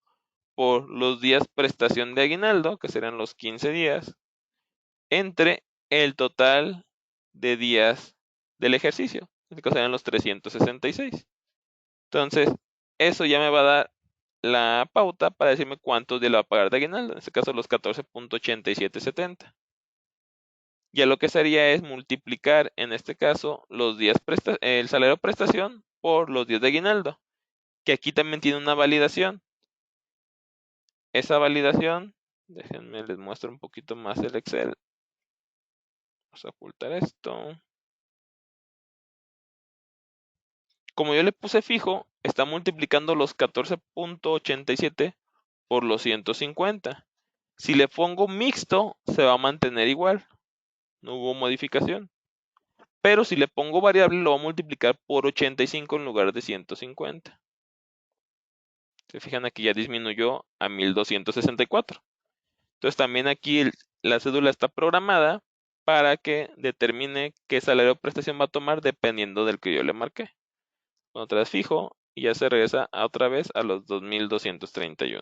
por los días prestación de aguinaldo, que serán los 15 días, entre el total de días del ejercicio, que serán los 366. Entonces, eso ya me va a dar la pauta para decirme cuántos días le va a pagar de aguinaldo, en este caso los 14.8770. Ya lo que sería es multiplicar, en este caso, los días el salario de prestación por los días de aguinaldo, que aquí también tiene una validación. Esa validación, déjenme les muestro un poquito más el Excel. Vamos a ocultar esto. Como yo le puse fijo, está multiplicando los 14.87 por los 150. Si le pongo mixto, se va a mantener igual. No hubo modificación. Pero si le pongo variable, lo va a multiplicar por 85 en lugar de 150. Se fijan, aquí ya disminuyó a 1264. Entonces también aquí la cédula está programada para que determine qué salario o prestación va a tomar dependiendo del que yo le marqué. Otra vez fijo y ya se regresa otra vez a los 2231.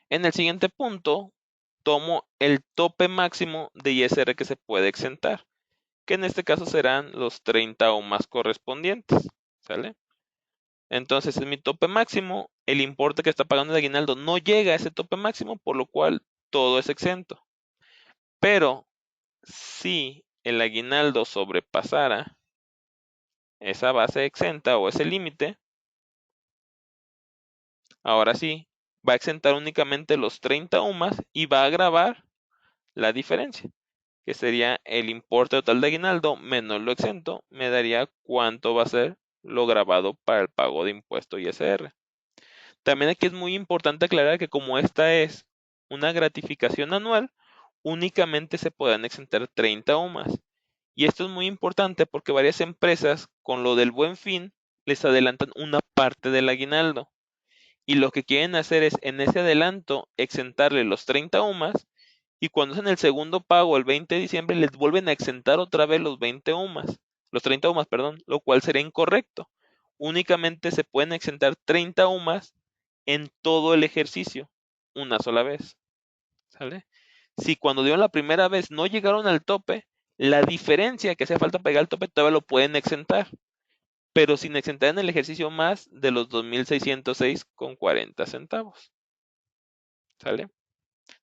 En el siguiente punto, tomo el tope máximo de ISR que se puede exentar, que en este caso serán los 30 o más correspondientes, ¿sale? Entonces es mi tope máximo, el importe que está pagando el aguinaldo no llega a ese tope máximo, por lo cual todo es exento. Pero si el aguinaldo sobrepasara esa base exenta o ese límite, ahora sí, va a exentar únicamente los 30 UMAS y va a grabar la diferencia, que sería el importe total de aguinaldo menos lo exento, me daría cuánto va a ser lo grabado para el pago de impuesto ISR. También aquí es muy importante aclarar que como esta es una gratificación anual, únicamente se podrán exentar 30 UMAS. Y esto es muy importante porque varias empresas con lo del Buen Fin les adelantan una parte del aguinaldo. Y lo que quieren hacer es en ese adelanto exentarle los 30 UMAS y cuando hacen el segundo pago el 20 de diciembre les vuelven a exentar otra vez los 20 UMAS, los 30 UMAS, perdón, lo cual sería incorrecto. Únicamente se pueden exentar 30 UMAS en todo el ejercicio, una sola vez, ¿sale? Si cuando dieron la primera vez no llegaron al tope, la diferencia que hacía falta pegar al tope todavía lo pueden exentar, pero sin exentar en el ejercicio más de los 2,606,40 centavos, ¿sale?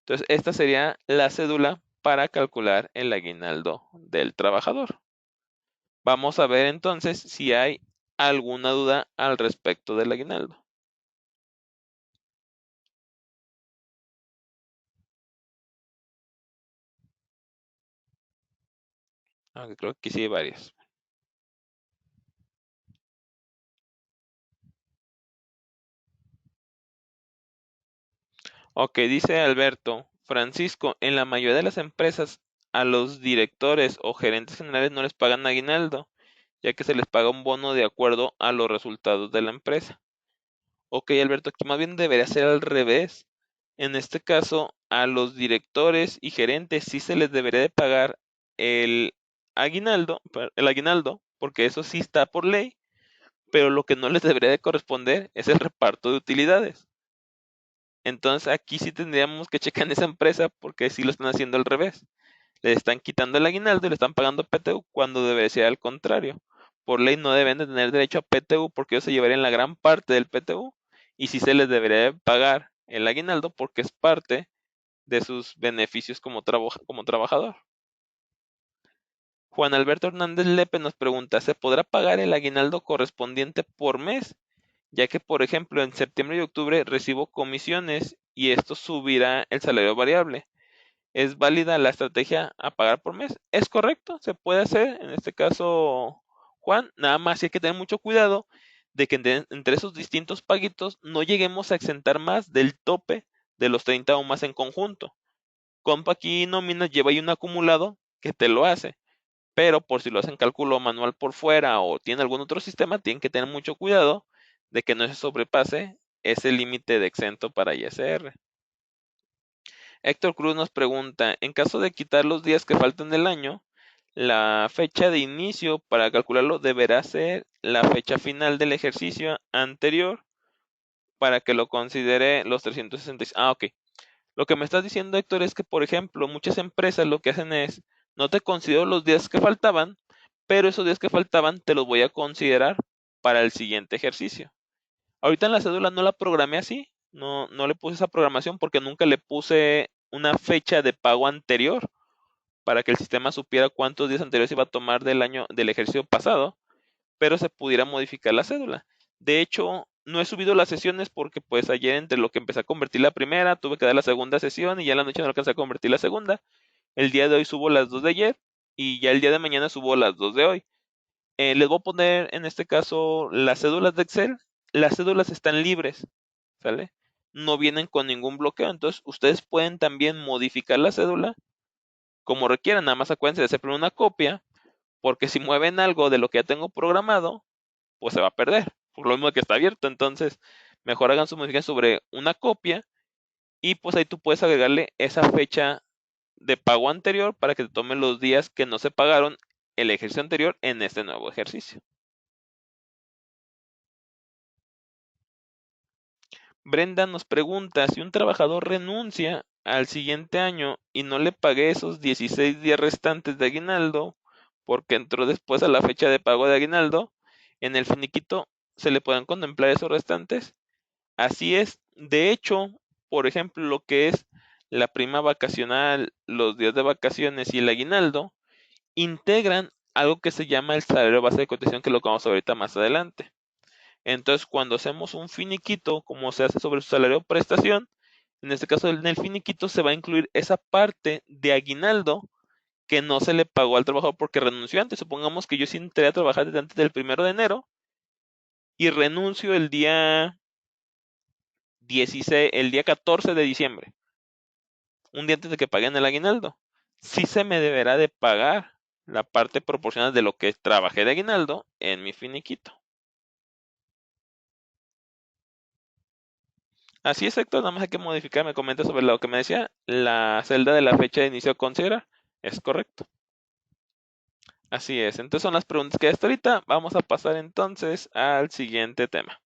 Entonces, esta sería la cédula para calcular el aguinaldo del trabajador. Vamos a ver entonces si hay alguna duda al respecto del aguinaldo. Aunque creo que sí hay varias. Ok, dice Alberto, Francisco, en la mayoría de las empresas a los directores o gerentes generales no les pagan aguinaldo, ya que se les paga un bono de acuerdo a los resultados de la empresa. Ok, Alberto, aquí más bien debería ser al revés. En este caso, a los directores y gerentes sí se les debería de pagar el aguinaldo, porque eso sí está por ley, pero lo que no les debería de corresponder es el reparto de utilidades. Entonces aquí sí tendríamos que checar en esa empresa porque sí lo están haciendo al revés. Le están quitando el aguinaldo y le están pagando PTU cuando debería ser al contrario. Por ley no deben de tener derecho a PTU porque ellos se llevarían la gran parte del PTU y sí se les debería de pagar el aguinaldo porque es parte de sus beneficios como trabajador. Juan Alberto Hernández Lepe nos pregunta, ¿se podrá pagar el aguinaldo correspondiente por mes? Ya que, por ejemplo, en septiembre y octubre recibo comisiones y esto subirá el salario variable. ¿Es válida la estrategia a pagar por mes? Es correcto, se puede hacer. En este caso, Juan, nada más hay que tener mucho cuidado de que entre esos distintos paguitos no lleguemos a exentar más del tope de los 30 o más en conjunto. Compa aquí nómina lleva ahí un acumulado que te lo hace, pero por si lo hacen cálculo manual por fuera o tiene algún otro sistema, tienen que tener mucho cuidado de que no se sobrepase ese límite de exento para ISR. Héctor Cruz nos pregunta, en caso de quitar los días que faltan del año, la fecha de inicio para calcularlo deberá ser la fecha final del ejercicio anterior para que lo considere los 366. Ah, ok. Lo que me estás diciendo, Héctor, es que, por ejemplo, muchas empresas lo que hacen es, no te considero los días que faltaban, pero esos días que faltaban te los voy a considerar para el siguiente ejercicio. Ahorita en la cédula no la programé así, no le puse esa programación porque nunca le puse una fecha de pago anterior para que el sistema supiera cuántos días anteriores iba a tomar del ejercicio pasado, pero se pudiera modificar la cédula. De hecho, no he subido las sesiones porque pues ayer entre lo que empecé a convertir la primera, tuve que dar la segunda sesión y ya en la noche no alcancé a convertir la segunda. El día de hoy subo las dos de ayer y ya el día de mañana subo las dos de hoy. Les voy a poner en este caso las cédulas de Excel. Las cédulas están libres, ¿sale? No vienen con ningún bloqueo, entonces ustedes pueden también modificar la cédula como requieran, nada más acuérdense de hacer primero una copia, porque si mueven algo de lo que ya tengo programado, pues se va a perder, por lo mismo que está abierto, entonces mejor hagan su modificación sobre una copia y pues ahí tú puedes agregarle esa fecha de pago anterior para que te tomen los días que no se pagaron el ejercicio anterior en este nuevo ejercicio. Brenda nos pregunta si un trabajador renuncia al siguiente año y no le pagué esos 16 días restantes de aguinaldo porque entró después a la fecha de pago de aguinaldo, en el finiquito se le pueden contemplar esos restantes. Así es, de hecho, por ejemplo, lo que es la prima vacacional, los días de vacaciones y el aguinaldo, integran algo que se llama el salario base de cotización, que lo vamos a ver ahorita más adelante. Entonces, cuando hacemos un finiquito, como se hace sobre su salario o prestación, en este caso en el finiquito se va a incluir esa parte de aguinaldo que no se le pagó al trabajador porque renunció antes. Supongamos que yo sí entré a trabajar desde antes del 1 de enero y renuncio el día 16, el día 14 de diciembre, un día antes de que paguen el aguinaldo. Sí se me deberá de pagar la parte proporcional de lo que trabajé de aguinaldo en mi finiquito. Así es, Héctor, nada más hay que modificar, me comenta sobre lo que me decía, la celda de la fecha de inicio a considerar, es correcto. Así es, entonces son las preguntas que hay hasta ahorita, vamos a pasar entonces al siguiente tema.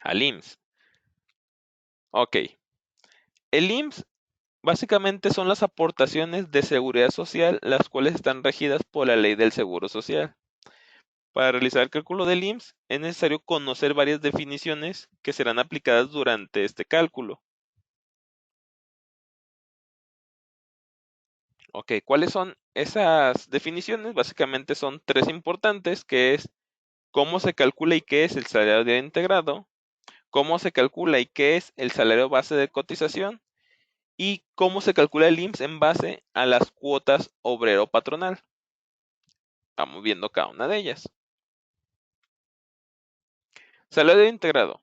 al IMSS. Ok, el IMSS básicamente son las aportaciones de seguridad social, las cuales están regidas por la ley del Seguro Social. Para realizar el cálculo del IMSS es necesario conocer varias definiciones que serán aplicadas durante este cálculo. Ok, ¿cuáles son esas definiciones? Básicamente son tres importantes, que es cómo se calcula y qué es el salario diario integrado, cómo se calcula y qué es el salario base de cotización y cómo se calcula el IMSS en base a las cuotas obrero-patronal. Vamos viendo cada una de ellas. Salario integrado.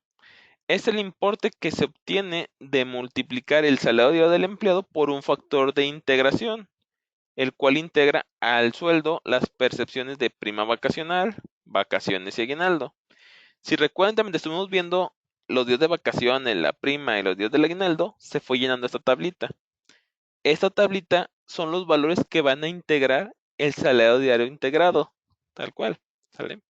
Es el importe que se obtiene de multiplicar el salario diario del empleado por un factor de integración, el cual integra al sueldo las percepciones de prima vacacional, vacaciones y aguinaldo. Si recuerdan, también estuvimos viendo los días de vacaciones, la prima y los días del aguinaldo, se fue llenando esta tablita. Esta tablita son los valores que van a integrar el salario diario integrado, tal cual, ¿sale?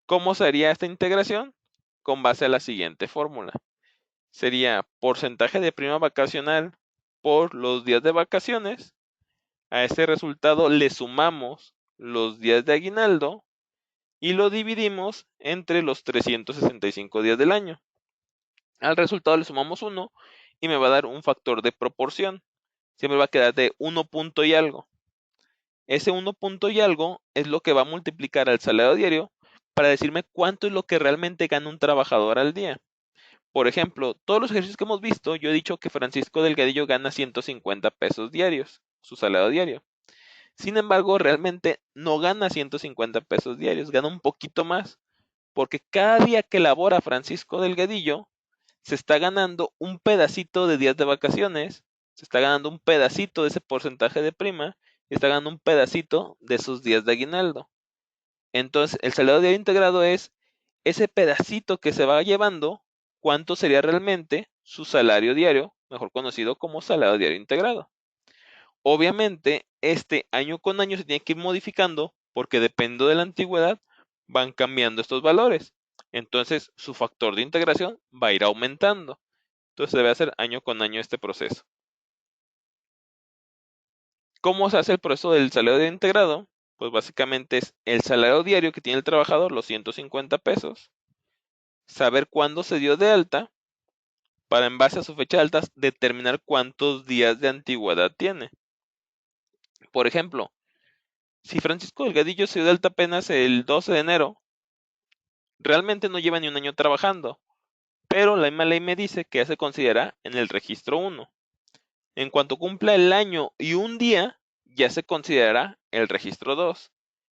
¿Cómo sería esta integración? Con base a la siguiente fórmula. Sería porcentaje de prima vacacional por los días de vacaciones. A este resultado le sumamos los días de aguinaldo y lo dividimos entre los 365 días del año. Al resultado le sumamos 1 y me va a dar un factor de proporción. Siempre va a quedar de 1 punto y algo. Ese 1 punto y algo es lo que va a multiplicar al salario diario para decirme cuánto es lo que realmente gana un trabajador al día. Por ejemplo, todos los ejercicios que hemos visto, yo he dicho que Francisco Delgadillo gana 150 pesos diarios, su salario diario. Sin embargo, realmente no gana 150 pesos diarios, gana un poquito más, porque cada día que labora Francisco Delgadillo, se está ganando un pedacito de días de vacaciones, se está ganando un pedacito de ese porcentaje de prima, y está ganando un pedacito de sus días de aguinaldo. Entonces, el salario diario integrado es ese pedacito que se va llevando, cuánto sería realmente su salario diario, mejor conocido como salario diario integrado. Obviamente, este año con año se tiene que ir modificando porque dependiendo de la antigüedad van cambiando estos valores. Entonces, su factor de integración va a ir aumentando. Entonces, se debe hacer año con año este proceso. ¿Cómo se hace el proceso del salario diario integrado? Pues básicamente es el salario diario que tiene el trabajador, los 150 pesos, saber cuándo se dio de alta, para en base a su fecha de alta determinar cuántos días de antigüedad tiene. Por ejemplo, si Francisco Delgadillo se dio de alta apenas el 12 de enero, realmente no lleva ni un año trabajando, pero la misma ley me dice que ya se considera en el registro 1. En cuanto cumpla el año y un día, ya se considerará el registro 2.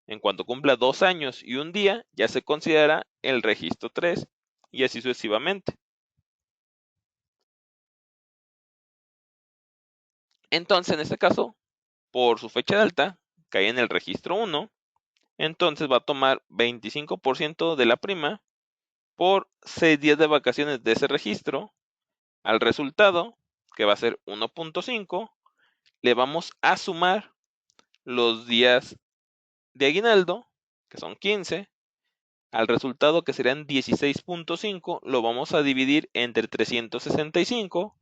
En cuanto cumpla 2 años y un día, ya se considerará el registro 3, y así sucesivamente. Entonces, en este caso, por su fecha de alta, cae en el registro 1, entonces va a tomar 25% de la prima por 6 días de vacaciones de ese registro. Al resultado, que va a ser 1.5, le vamos a sumar los días de aguinaldo, que son 15. Al resultado, que serían 16.5, lo vamos a dividir entre 365,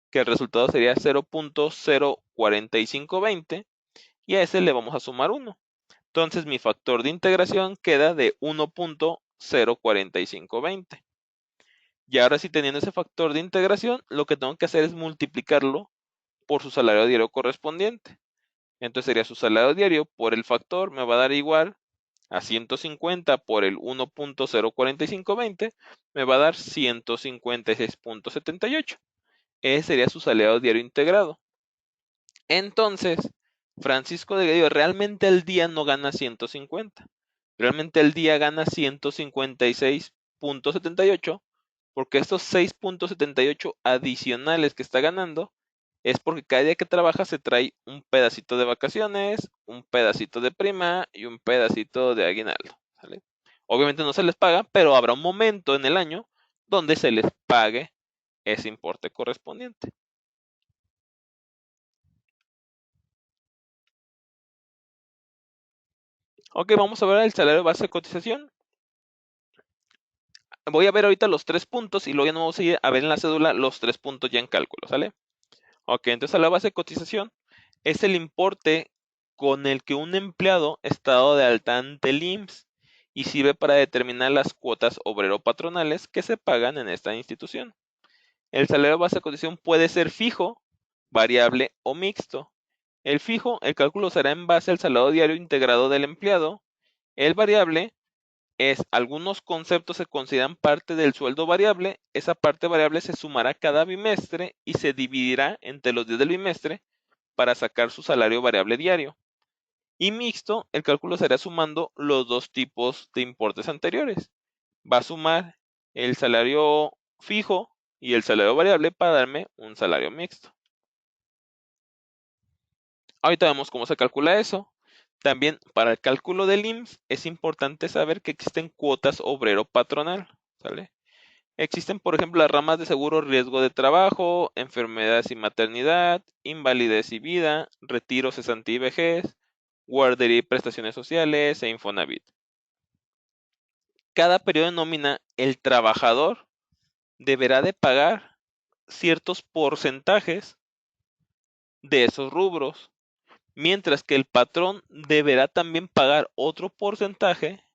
que el resultado sería 0.04520, y a ese le vamos a sumar 1. Entonces mi factor de integración queda de 1.04520. Y ahora sí, teniendo ese factor de integración, lo que tengo que hacer es multiplicarlo por su salario diario correspondiente. Entonces sería su salario diario por el factor, me va a dar igual a 150 por el 1.04520, me va a dar 156.78. Ese sería su salario diario integrado. Entonces, Francisco de Delgadillo realmente al día no gana 150. Realmente al día gana 156.78, porque estos 6.78 adicionales que está ganando es porque cada día que trabaja se trae un pedacito de vacaciones, un pedacito de prima y un pedacito de aguinaldo, ¿sale? Obviamente no se les paga, pero habrá un momento en el año donde se les pague ese importe correspondiente. Ok, vamos a ver el salario base de cotización. Voy a ver ahorita los 3 puntos y luego ya no vamos a ir a ver en la cédula los 3 puntos ya en cálculo, ¿sale? Ok, entonces a la base de cotización es el importe con el que un empleado está dado de alta ante el IMSS y sirve para determinar las cuotas obrero-patronales que se pagan en esta institución. El salario base de cotización puede ser fijo, variable o mixto. El fijo, el cálculo será en base al salario diario integrado del empleado. El variable es algunos conceptos se consideran parte del sueldo variable. Esa parte variable se sumará cada bimestre y se dividirá entre los días del bimestre para sacar su salario variable diario. Y mixto, el cálculo será sumando los dos tipos de importes anteriores. Va a sumar el salario fijo y el salario variable para darme un salario mixto. Ahorita vemos cómo se calcula eso. También para el cálculo del IMSS es importante saber que existen cuotas obrero patronal, ¿sale? Existen, por ejemplo, las ramas de seguro riesgo de trabajo, enfermedades y maternidad, invalidez y vida, retiro, cesantía y vejez, guardería y prestaciones sociales e Infonavit. Cada periodo de nómina, el trabajador deberá de pagar ciertos porcentajes de esos rubros, mientras que el patrón deberá también pagar otro porcentaje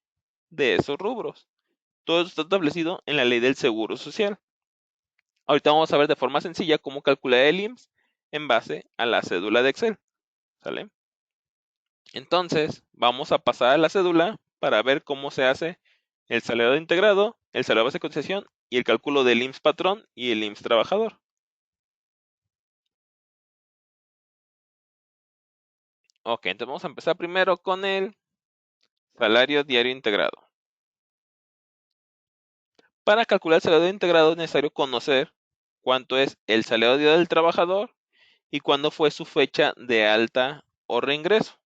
de esos rubros. Todo esto está establecido en la ley del Seguro Social. Ahorita vamos a ver de forma sencilla cómo calcular el IMSS en base a la cédula de Excel, ¿sale? Entonces, vamos a pasar a la cédula para ver cómo se hace el salario integrado, el salario base de cotización y el cálculo del IMSS patrón y el IMSS trabajador. Ok, entonces vamos a empezar primero con el salario diario integrado. Para calcular el salario integrado es necesario conocer cuánto es el salario diario del trabajador y cuándo fue su fecha de alta o reingreso.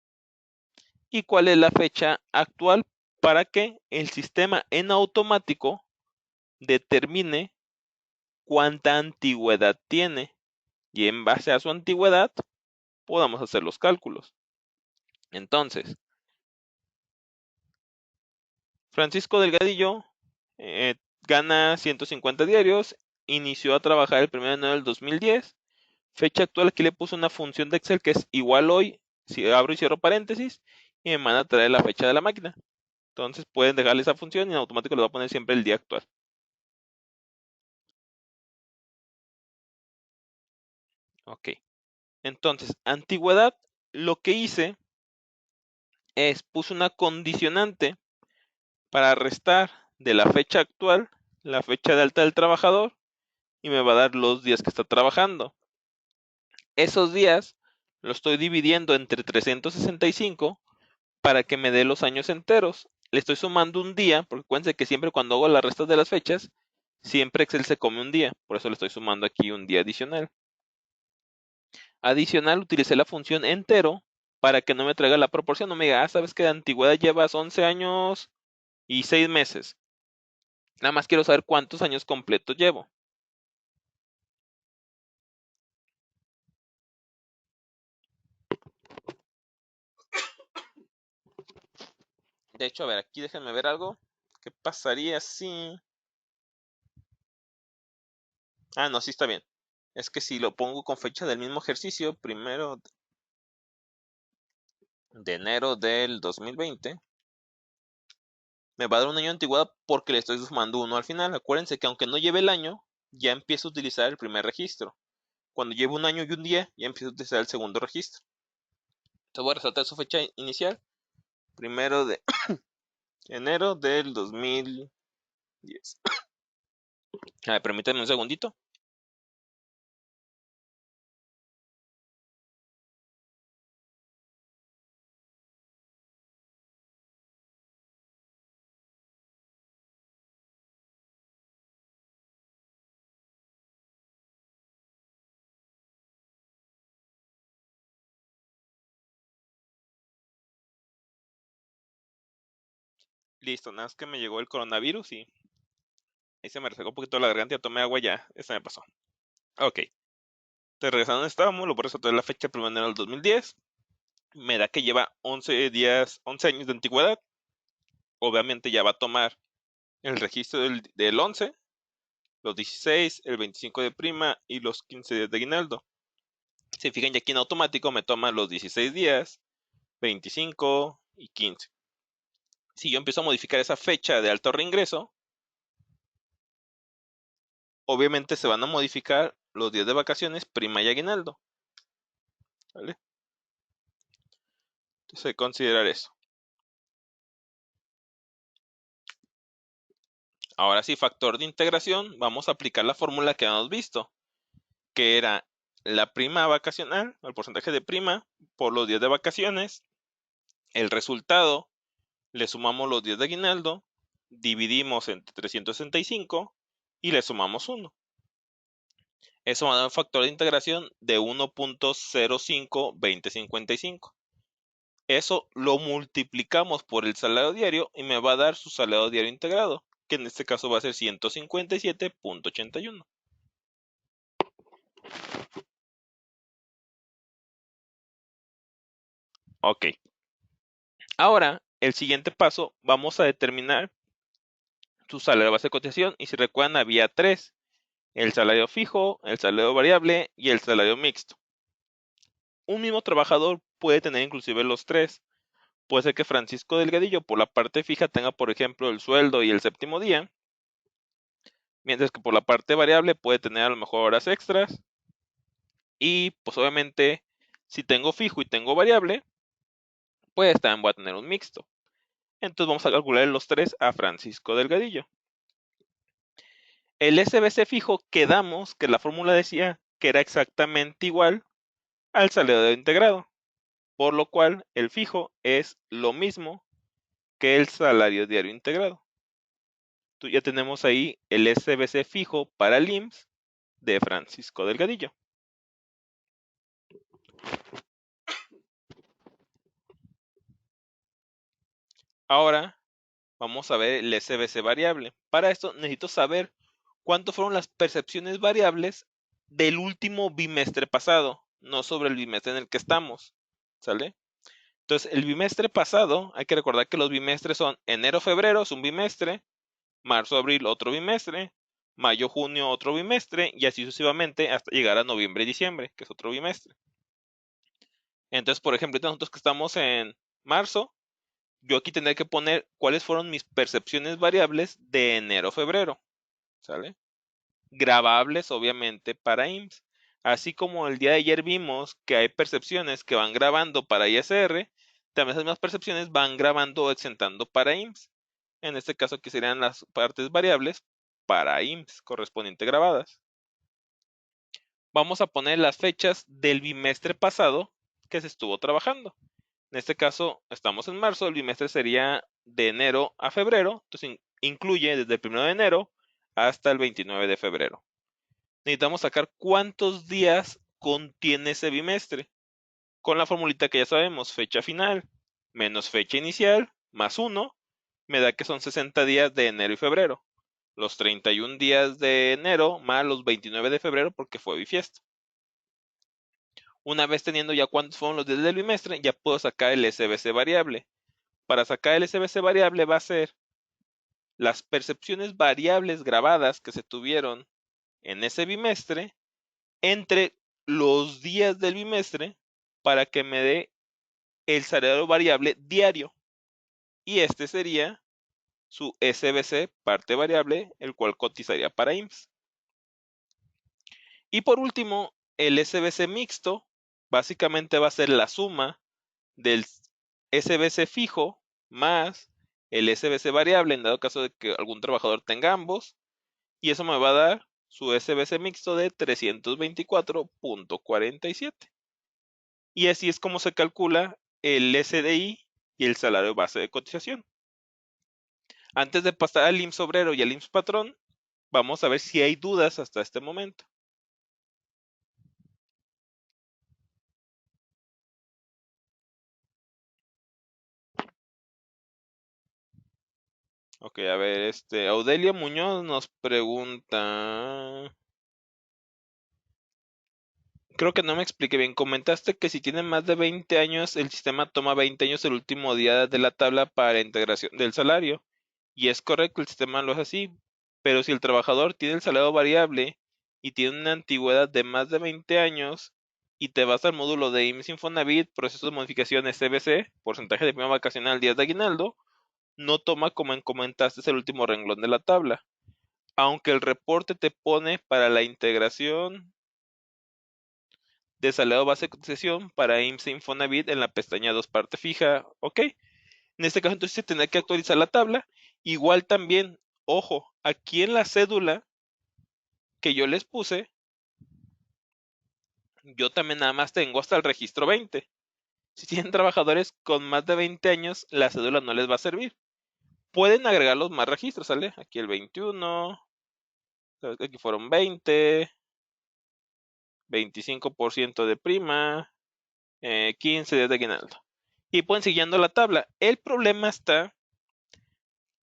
Y cuál es la fecha actual para que el sistema en automático determine cuánta antigüedad tiene y en base a su antigüedad podamos hacer los cálculos. Entonces, Francisco Delgadillo gana 150 diarios, inició a trabajar el 1 de enero del 2010, fecha actual, aquí le puse una función de Excel que es igual hoy, si abro y cierro paréntesis, y me van a traer la fecha de la máquina. Entonces pueden dejarle esa función y en automático le va a poner siempre el día actual. Ok. Entonces, antigüedad, lo que hice es puse una condicionante para restar de la fecha actual la fecha de alta del trabajador y me va a dar los días que está trabajando. Esos días los estoy dividiendo entre 365 para que me dé los años enteros. Le estoy sumando un día, porque acuérdense que siempre cuando hago las restas de las fechas, siempre Excel se come un día. Por eso le estoy sumando aquí un día adicional. Adicional, utilicé la función entero para que no me traiga la proporción. No me diga, sabes que de antigüedad llevas 11 años y 6 meses. Nada más quiero saber cuántos años completos llevo. De hecho, a ver, aquí déjenme ver algo. ¿Qué pasaría si...? Ah, no, sí está bien. Es que si lo pongo con fecha del mismo ejercicio, 1 de enero del 2020, me va a dar un año de antigüedad porque le estoy sumando uno al final. Acuérdense que aunque no lleve el año, ya empiezo a utilizar el primer registro. Cuando llevo un año y un día, ya empiezo a utilizar el segundo registro. Entonces voy a resaltar su fecha inicial, 1 de enero del 2010. A ver, permítanme un segundito. Listo, nada más que me llegó el coronavirus y ahí se me resecó un poquito la garganta, ya tomé agua ya, eso me pasó. Ok, entonces regresando a donde estábamos, lo por eso la fecha 1 de enero del 2010, me da que lleva 11 días, 11 años de antigüedad, obviamente ya va a tomar el registro del 11, los 16, el 25 de prima y los 15 días de aguinaldo. Si fijan, ya aquí en automático me toma los 16 días, 25 y 15. Si yo empiezo a modificar esa fecha de alto reingreso, obviamente se van a modificar los días de vacaciones, prima y aguinaldo. ¿Vale? Entonces hay que considerar eso. Ahora sí, factor de integración, vamos a aplicar la fórmula que hemos visto, que era la prima vacacional, el porcentaje de prima por los días de vacaciones, el resultado, le sumamos los días de aguinaldo, dividimos entre 365 y le sumamos 1. Eso va a dar un factor de integración de 1.052055. Eso lo multiplicamos por el salario diario y me va a dar su salario diario integrado, que en este caso va a ser 157.81. Ok. Ahora, el siguiente paso, vamos a determinar su salario base de cotización. Y si recuerdan, había tres: el salario fijo, el salario variable y el salario mixto. Un mismo trabajador puede tener inclusive los tres. Puede ser que Francisco Delgadillo por la parte fija tenga, por ejemplo, el sueldo y el séptimo día, mientras que por la parte variable puede tener a lo mejor horas extras. Y pues obviamente, si tengo fijo y tengo variable, pues también voy a tener un mixto. Entonces vamos a calcular los tres a Francisco Delgadillo. El SBC fijo, quedamos que la fórmula decía que era exactamente igual al salario integrado, por lo cual el fijo es lo mismo que el salario diario integrado. Entonces ya tenemos ahí el SBC fijo para el IMSS de Francisco Delgadillo. Ahora vamos a ver el SBC variable. Para esto necesito saber cuánto fueron las percepciones variables del último bimestre pasado, no sobre el bimestre en el que estamos. ¿Sale? Entonces, el bimestre pasado, hay que recordar que los bimestres son enero-febrero, es un bimestre, marzo-abril, otro bimestre, mayo-junio, otro bimestre, y así sucesivamente hasta llegar a noviembre-diciembre, que es otro bimestre. Entonces, por ejemplo, nosotros que estamos en marzo, yo aquí tendré que poner cuáles fueron mis percepciones variables de enero-febrero, ¿sale? Grabables, obviamente, para IMSS. Así como el día de ayer vimos que hay percepciones que van grabando para ISR, también esas mismas percepciones van grabando o exentando para IMSS. En este caso aquí serían las partes variables para IMSS correspondiente grabadas. Vamos a poner las fechas del bimestre pasado que se estuvo trabajando. En este caso estamos en marzo, el bimestre sería de enero a febrero, entonces incluye desde el 1 de enero hasta el 29 de febrero. Necesitamos sacar cuántos días contiene ese bimestre. Con la formulita que ya sabemos, fecha final menos fecha inicial más 1, me da que son 60 días de enero y febrero. Los 31 días de enero más los 29 de febrero porque fue bifiesta. Una vez teniendo ya cuántos fueron los días del bimestre, ya puedo sacar el SBC variable. Para sacar el SBC variable va a ser las percepciones variables grabadas que se tuvieron en ese bimestre entre los días del bimestre para que me dé el salario variable diario. Y este sería su SBC parte variable, el cual cotizaría para IMSS. Y por último, el SBC mixto básicamente va a ser la suma del SBC fijo más el SBC variable en dado caso de que algún trabajador tenga ambos, y eso me va a dar su SBC mixto de 324.47. Y así es como se calcula el SDI y el salario base de cotización. Antes de pasar al IMSS obrero y al IMSS patrón, vamos a ver si hay dudas hasta este momento. Ok, a ver, Audelia Muñoz nos pregunta. Creo que no me expliqué bien. Comentaste que si tienen más de 20 años, el sistema toma 20 años el último día de la tabla para integración del salario. Y es correcto, el sistema lo hace así. Pero si el trabajador tiene el salario variable y tiene una antigüedad de más de 20 años y te vas al módulo de IMSS Infonavit, proceso de modificación CBC, porcentaje de prima vacacional, días de aguinaldo, no toma como en comentaste el último renglón de la tabla. Aunque el reporte te pone para la integración de salario base de cotización para IMSS Infonavit en la pestaña 2 parte fija, ok. En este caso entonces se tendrá que actualizar la tabla. Igual también, ojo, aquí en la cédula que yo les puse, yo también nada más tengo hasta el registro 20. Si tienen trabajadores con más de 20 años, la cédula no les va a servir. Pueden agregar los más registros, ¿sale? Aquí el 21, aquí fueron 20, 25% de prima, 15 días de aguinaldo. Y pueden siguiendo la tabla. El problema está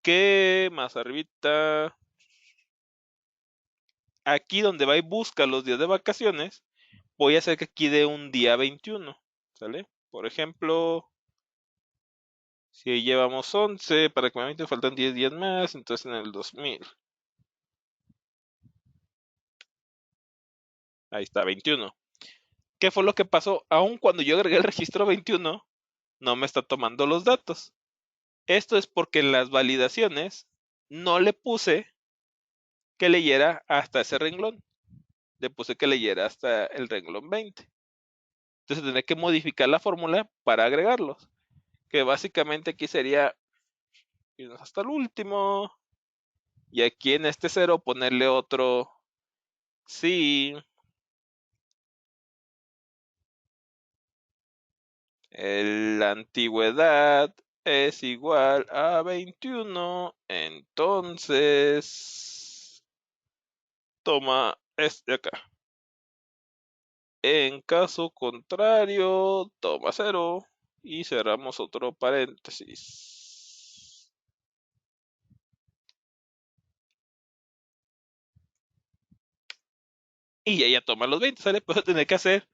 que más arribita, aquí donde va y busca los días de vacaciones, voy a hacer que aquí dé un día 21, ¿sale? Por ejemplo, si llevamos 11, para que me faltan 10 días más, entonces en el 2000. Ahí está, 21. ¿Qué fue lo que pasó? Aun cuando yo agregué el registro 21, no me está tomando los datos. Esto es porque en las validaciones no le puse que leyera hasta ese renglón. Le puse que leyera hasta el renglón 20. Entonces tendré que modificar la fórmula para agregarlos. Que básicamente aquí sería irnos hasta el último. Y aquí en este 0 ponerle otro sí. La antigüedad es igual a 21. Entonces toma este acá. En caso contrario, toma 0 y cerramos otro paréntesis. Y ya toma los 20, ¿sale? Pues tener que hacer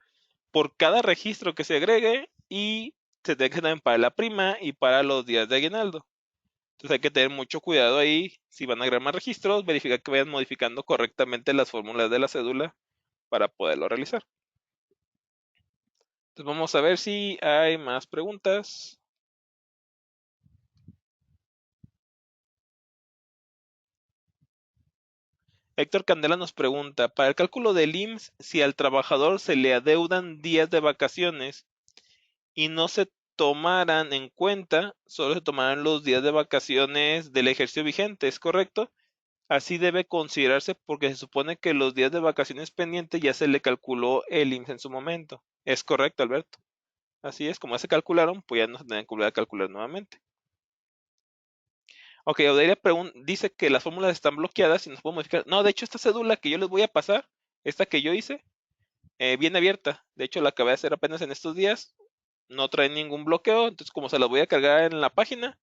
por cada registro que se agregue y se tiene que también para la prima y para los días de aguinaldo. Entonces hay que tener mucho cuidado ahí. Si van a agregar más registros, verificar que vayan modificando correctamente las fórmulas de la cédula para poderlo realizar. Entonces vamos a ver si hay más preguntas. Héctor Candela nos pregunta, para el cálculo del IMSS, si al trabajador se le adeudan días de vacaciones y no se tomaran en cuenta, solo se tomarán los días de vacaciones del ejercicio vigente, ¿es correcto? Así debe considerarse porque se supone que los días de vacaciones pendientes ya se le calculó el IMSS en su momento. ¿Es correcto, Alberto? Así es, como ya se calcularon, pues ya no se tendrán que volver a calcular nuevamente. Ok, Odelia dice que las fórmulas están bloqueadas y nos puedo modificar. No, de hecho, esta cédula que yo les voy a pasar, esta que yo hice, viene abierta. De hecho, la acabé de hacer apenas en estos días. No trae ningún bloqueo. Entonces, como se las voy a cargar en la página,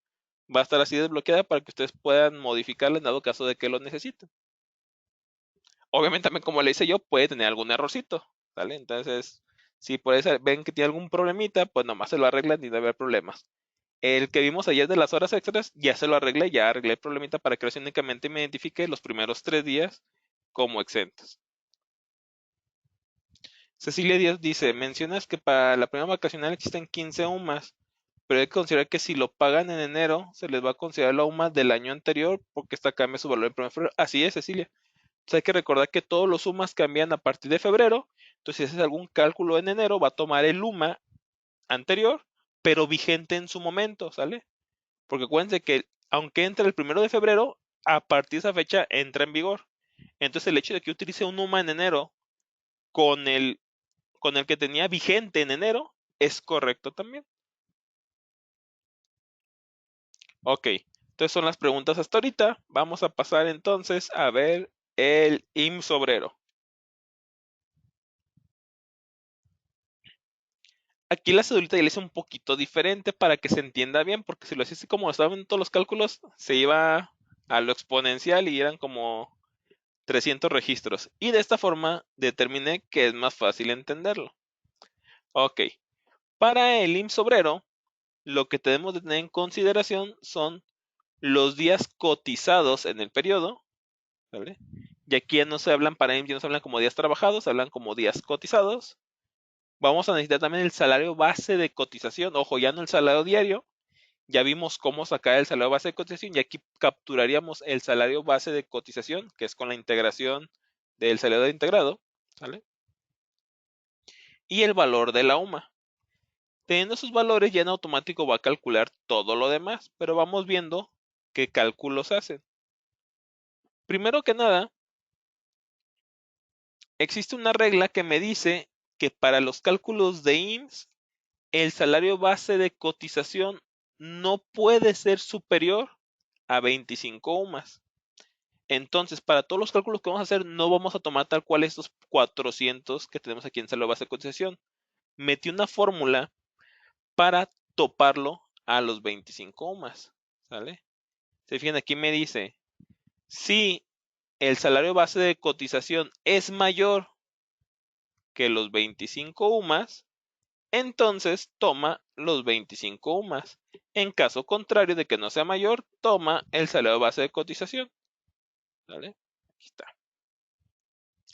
va a estar así desbloqueada para que ustedes puedan modificarla en dado caso de que lo necesiten. Obviamente, también como le hice yo, puede tener algún errorcito. ¿Vale? Entonces, si por eso ven que tiene algún problemita, pues nomás se lo arreglan y no va a haber problemas. El que vimos ayer de las horas extras, ya se lo arreglé, ya arreglé el problemita para que únicamente me identifique los primeros 3 días como exentos. Cecilia Díaz dice, mencionas que para la prima vacacional existen 15 UMAS, pero hay que considerar que si lo pagan en enero, se les va a considerar la UMA del año anterior porque esta cambia su valor en primer febrero. Así es, Cecilia. Entonces hay que recordar que todos los UMAS cambian a partir de febrero, entonces si haces algún cálculo en enero, va a tomar el UMA anterior, pero vigente en su momento, ¿sale? Porque acuérdense que aunque entre el 1 de febrero, a partir de esa fecha entra en vigor. Entonces el hecho de que utilice un UMA en enero con el que tenía vigente en enero es correcto también. Ok, entonces son las preguntas hasta ahorita. Vamos a pasar entonces a ver el IMSS obrero. Aquí la cedulita ya le hice un poquito diferente para que se entienda bien, porque si lo hacía así como estaban todos los cálculos, se iba a lo exponencial y eran como 300 registros. Y de esta forma determiné que es más fácil entenderlo. Ok, para el IMSS obrero, lo que tenemos de tener en consideración son los días cotizados en el periodo, ¿vale? Y aquí ya no se hablan para IMSS, ya no se hablan como días trabajados, se hablan como días cotizados. Vamos a necesitar también el salario base de cotización. Ojo, ya no el salario diario. Ya vimos cómo sacar el salario base de cotización y aquí capturaríamos el salario base de cotización, que es con la integración del salario integrado, ¿vale? Y el valor de la UMA. Teniendo esos valores ya en automático va a calcular todo lo demás, pero vamos viendo qué cálculos hacen. Primero que nada, existe una regla que me dice que para los cálculos de IMSS, el salario base de cotización no puede ser superior a 25 UMAS. Entonces, para todos los cálculos que vamos a hacer, no vamos a tomar tal cual estos 400 que tenemos aquí en salario base de cotización. Metí una fórmula para toparlo a los 25 UMAS, ¿sale? Se fijan, aquí me dice, si el salario base de cotización es mayor que los 25 UMAS, entonces toma los 25 UMAS. En caso contrario de que no sea mayor, toma el salario base de cotización. ¿Vale? Aquí está.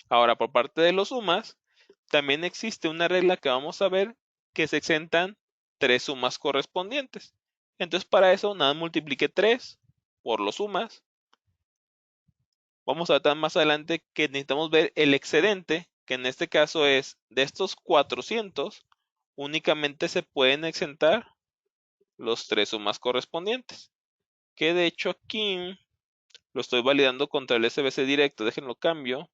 Ahora, por parte de los UMAS, también existe una regla que vamos a ver que se exentan 3 sumas correspondientes. Entonces, para eso, nada multiplique 3 por los sumas. Vamos a ver más adelante que necesitamos ver el excedente, que en este caso es de estos 400, únicamente se pueden exentar los 3 sumas correspondientes. Que de hecho aquí lo estoy validando contra el SBC directo. Déjenlo cambio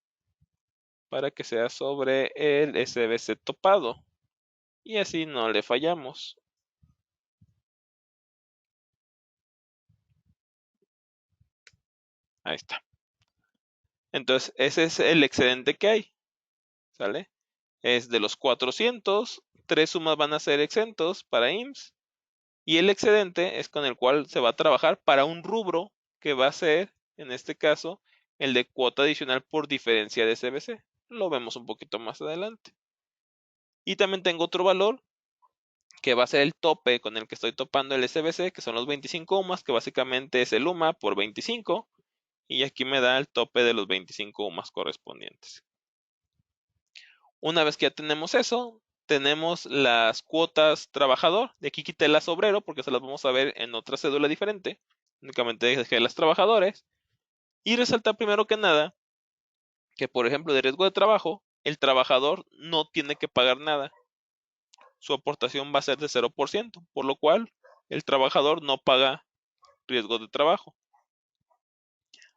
para que sea sobre el SBC topado. Y así no le fallamos. Ahí está. Entonces, ese es el excedente que hay. ¿Sale? Es de los 400, 3 sumas van a ser exentos para IMSS. Y el excedente es con el cual se va a trabajar para un rubro que va a ser, en este caso, el de cuota adicional por diferencia de SBC. Lo vemos un poquito más adelante. Y también tengo otro valor que va a ser el tope con el que estoy topando el SBC, que son los 25 UMAS, que básicamente es el UMA por 25. Y aquí me da el tope de los 25 UMAS correspondientes. Una vez que ya tenemos eso, tenemos las cuotas trabajador. De aquí quité las obrero porque se las vamos a ver en otra cédula diferente. Únicamente dejé las trabajadores. Y resaltar primero que nada que, por ejemplo, de riesgo de trabajo, el trabajador no tiene que pagar nada. Su aportación va a ser de 0%, por lo cual el trabajador no paga riesgo de trabajo.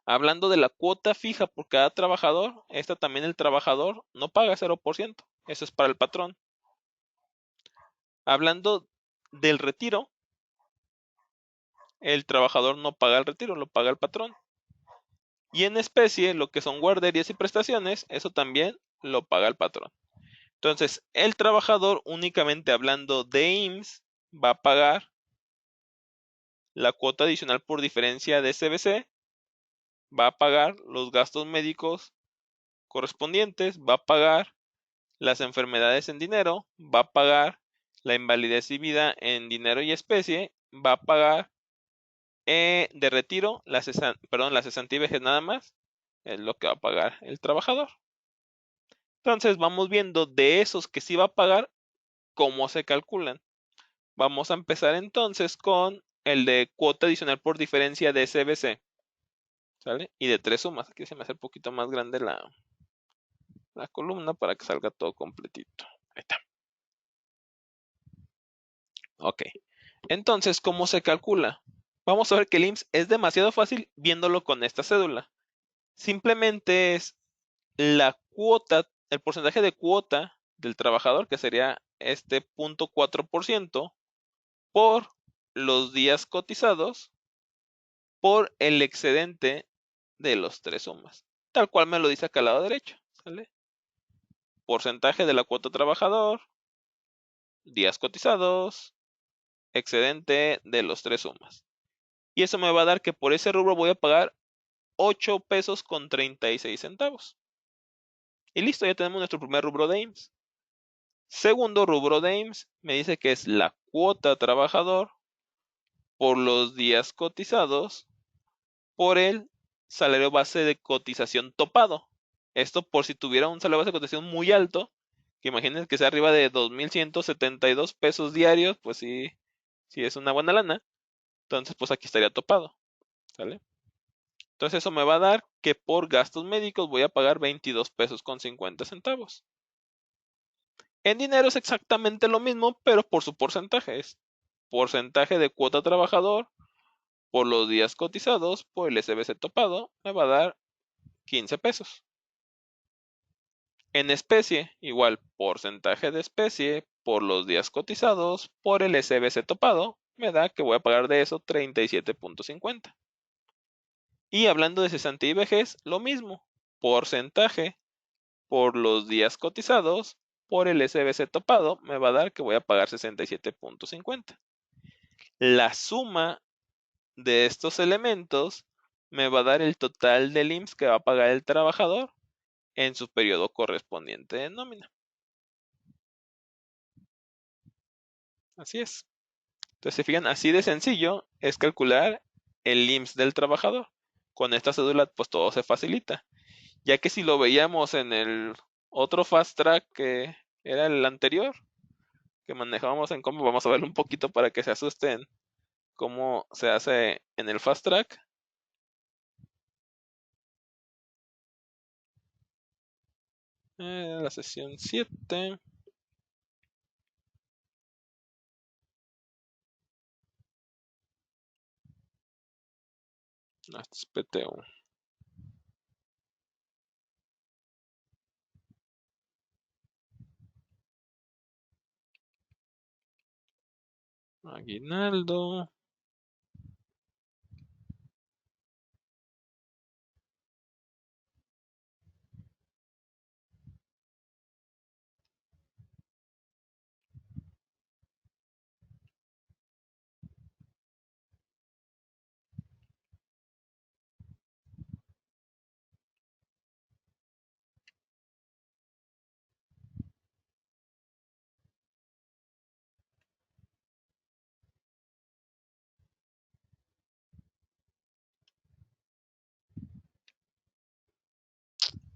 Hablando de la cuota fija por cada trabajador, esta también el trabajador no paga 0%. Eso es para el patrón. Hablando del retiro, el trabajador no paga el retiro, lo paga el patrón. Y en especie, lo que son guarderías y prestaciones, eso también lo paga el patrón. Entonces, el trabajador, únicamente hablando de IMSS, va a pagar la cuota adicional por diferencia de SBC, va a pagar los gastos médicos correspondientes, va a pagar las enfermedades en dinero, va a pagar la invalidez y vida en dinero y especie, va a pagar de retiro, la cesantía y vejez nada más, es lo que va a pagar el trabajador. Entonces vamos viendo de esos que sí va a pagar, cómo se calculan. Vamos a empezar entonces con el de cuota adicional por diferencia de SBC, ¿sale? Y de 3 sumas. Aquí se me hace un poquito más grande la columna para que salga todo completito. Ahí está. Ok. Entonces, ¿cómo se calcula? Vamos a ver que el IMSS es demasiado fácil viéndolo con esta cédula. Simplemente es la cuota, el porcentaje de cuota del trabajador, que sería este 0.4%, por los días cotizados, por el excedente de los 3 sumas. Tal cual me lo dice acá al lado derecho. ¿Sale? Porcentaje de la cuota trabajador, días cotizados, excedente de los 3 sumas. Y eso me va a dar que por ese rubro voy a pagar 8 pesos con 36 centavos. Y listo, ya tenemos nuestro primer rubro de IMSS. Segundo rubro de IMSS me dice que es la cuota trabajador por los días cotizados por el salario base de cotización topado. Esto por si tuviera un salario base de cotización muy alto, que imaginen que sea arriba de 2,172 pesos diarios, pues sí, sí es una buena lana. Entonces, pues aquí estaría topado, ¿sale? Entonces eso me va a dar que por gastos médicos voy a pagar 22 pesos con 50 centavos. En dinero es exactamente lo mismo, pero por su porcentaje. Es porcentaje de cuota trabajador por los días cotizados por el SBC topado, me va a dar 15 pesos. En especie, igual porcentaje de especie por los días cotizados por el SBC topado, me da que voy a pagar de eso 37.50. Y hablando de cesantía y vejez, lo mismo, porcentaje por los días cotizados por el SBC topado, me va a dar que voy a pagar 67.50. La suma de estos elementos me va a dar el total del IMSS que va a pagar el trabajador en su periodo correspondiente de nómina. Así es. Entonces, se fijan, así de sencillo es calcular el IMSS del trabajador. Con esta cédula, pues todo se facilita. Ya que si lo veíamos en el otro fast track que era el anterior, que manejábamos en cómo, vamos a verlo un poquito para que se asusten cómo se hace en el fast track. La sesión 7. No, este es PTU. Aguinaldo.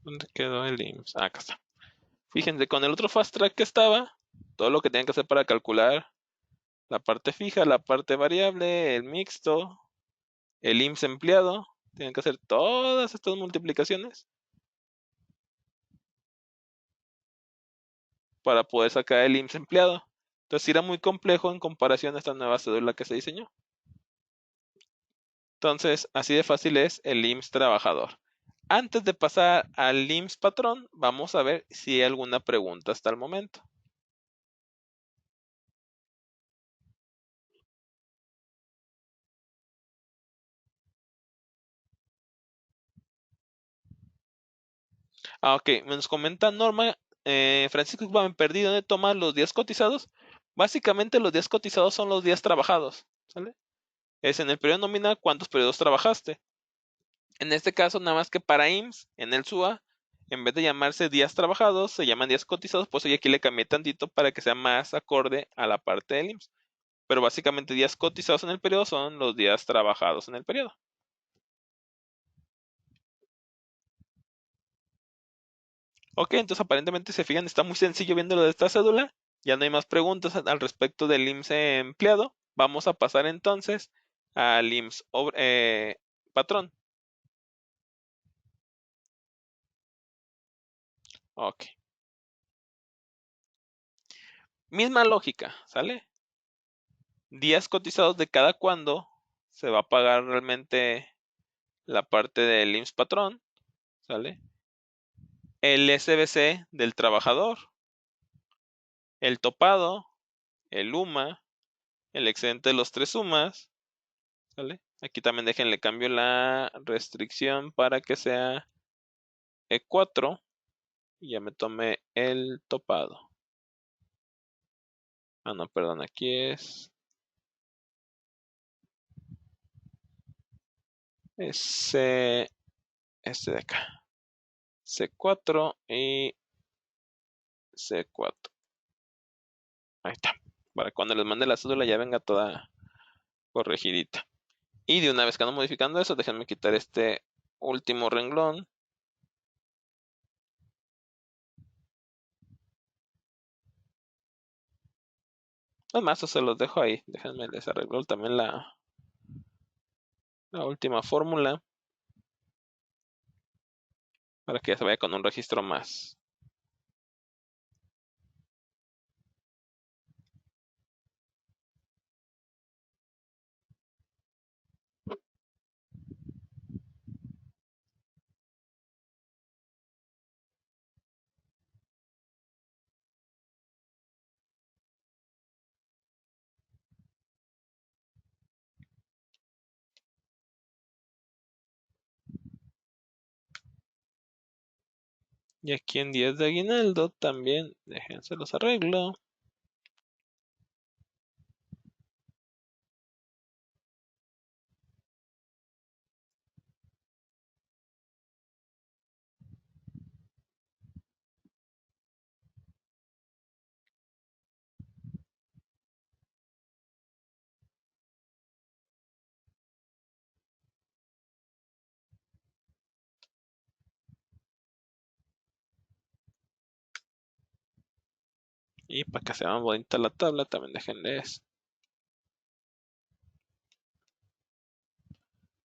¿Dónde quedó el IMSS? Acá está. Fíjense, con el otro fast track que estaba, todo lo que tenían que hacer para calcular la parte fija, la parte variable, el mixto, el IMSS empleado, tienen que hacer todas estas multiplicaciones para poder sacar el IMSS empleado. Entonces era muy complejo en comparación a esta nueva cédula que se diseñó. Entonces, así de fácil es el IMSS trabajador. Antes de pasar al IMSS patrón, vamos a ver si hay alguna pregunta hasta el momento. Ok, nos comenta Norma, Francisco, me perdí, ¿dónde toma los días cotizados? Básicamente los días cotizados son los días trabajados, ¿sale? Es en el periodo nominal cuántos periodos trabajaste. En este caso, nada más que para IMSS, en el SUA, en vez de llamarse días trabajados, se llaman días cotizados, pues hoy aquí le cambié tantito para que sea más acorde a la parte del IMSS. Pero básicamente días cotizados en el periodo son los días trabajados en el periodo. Ok, entonces aparentemente se fijan, está muy sencillo viendo lo de esta cédula. Ya no hay más preguntas al respecto del IMSS empleado. Vamos a pasar entonces al IMSS patrón. Ok. Misma lógica, ¿sale? Días cotizados de cada cuándo se va a pagar realmente la parte del IMSS patrón, ¿sale? El SBC del trabajador, el topado, el UMA, el excedente de los tres sumas, ¿sale? Aquí también déjenle cambio la restricción para que sea E4 y ya me tomé el topado. Ah, no, perdón, aquí es este de acá. C4 y C4. Ahí está. Para cuando les mande la cédula ya venga toda corregidita. Y de una vez que ando modificando eso, déjenme quitar este último renglón. Además, eso se los dejo ahí. Déjenme les arreglo también la última fórmula para que ya se vaya con un registro más. Y aquí en días de aguinaldo también, déjense los arreglo. Y para que sea más bonita la tabla, también déjenles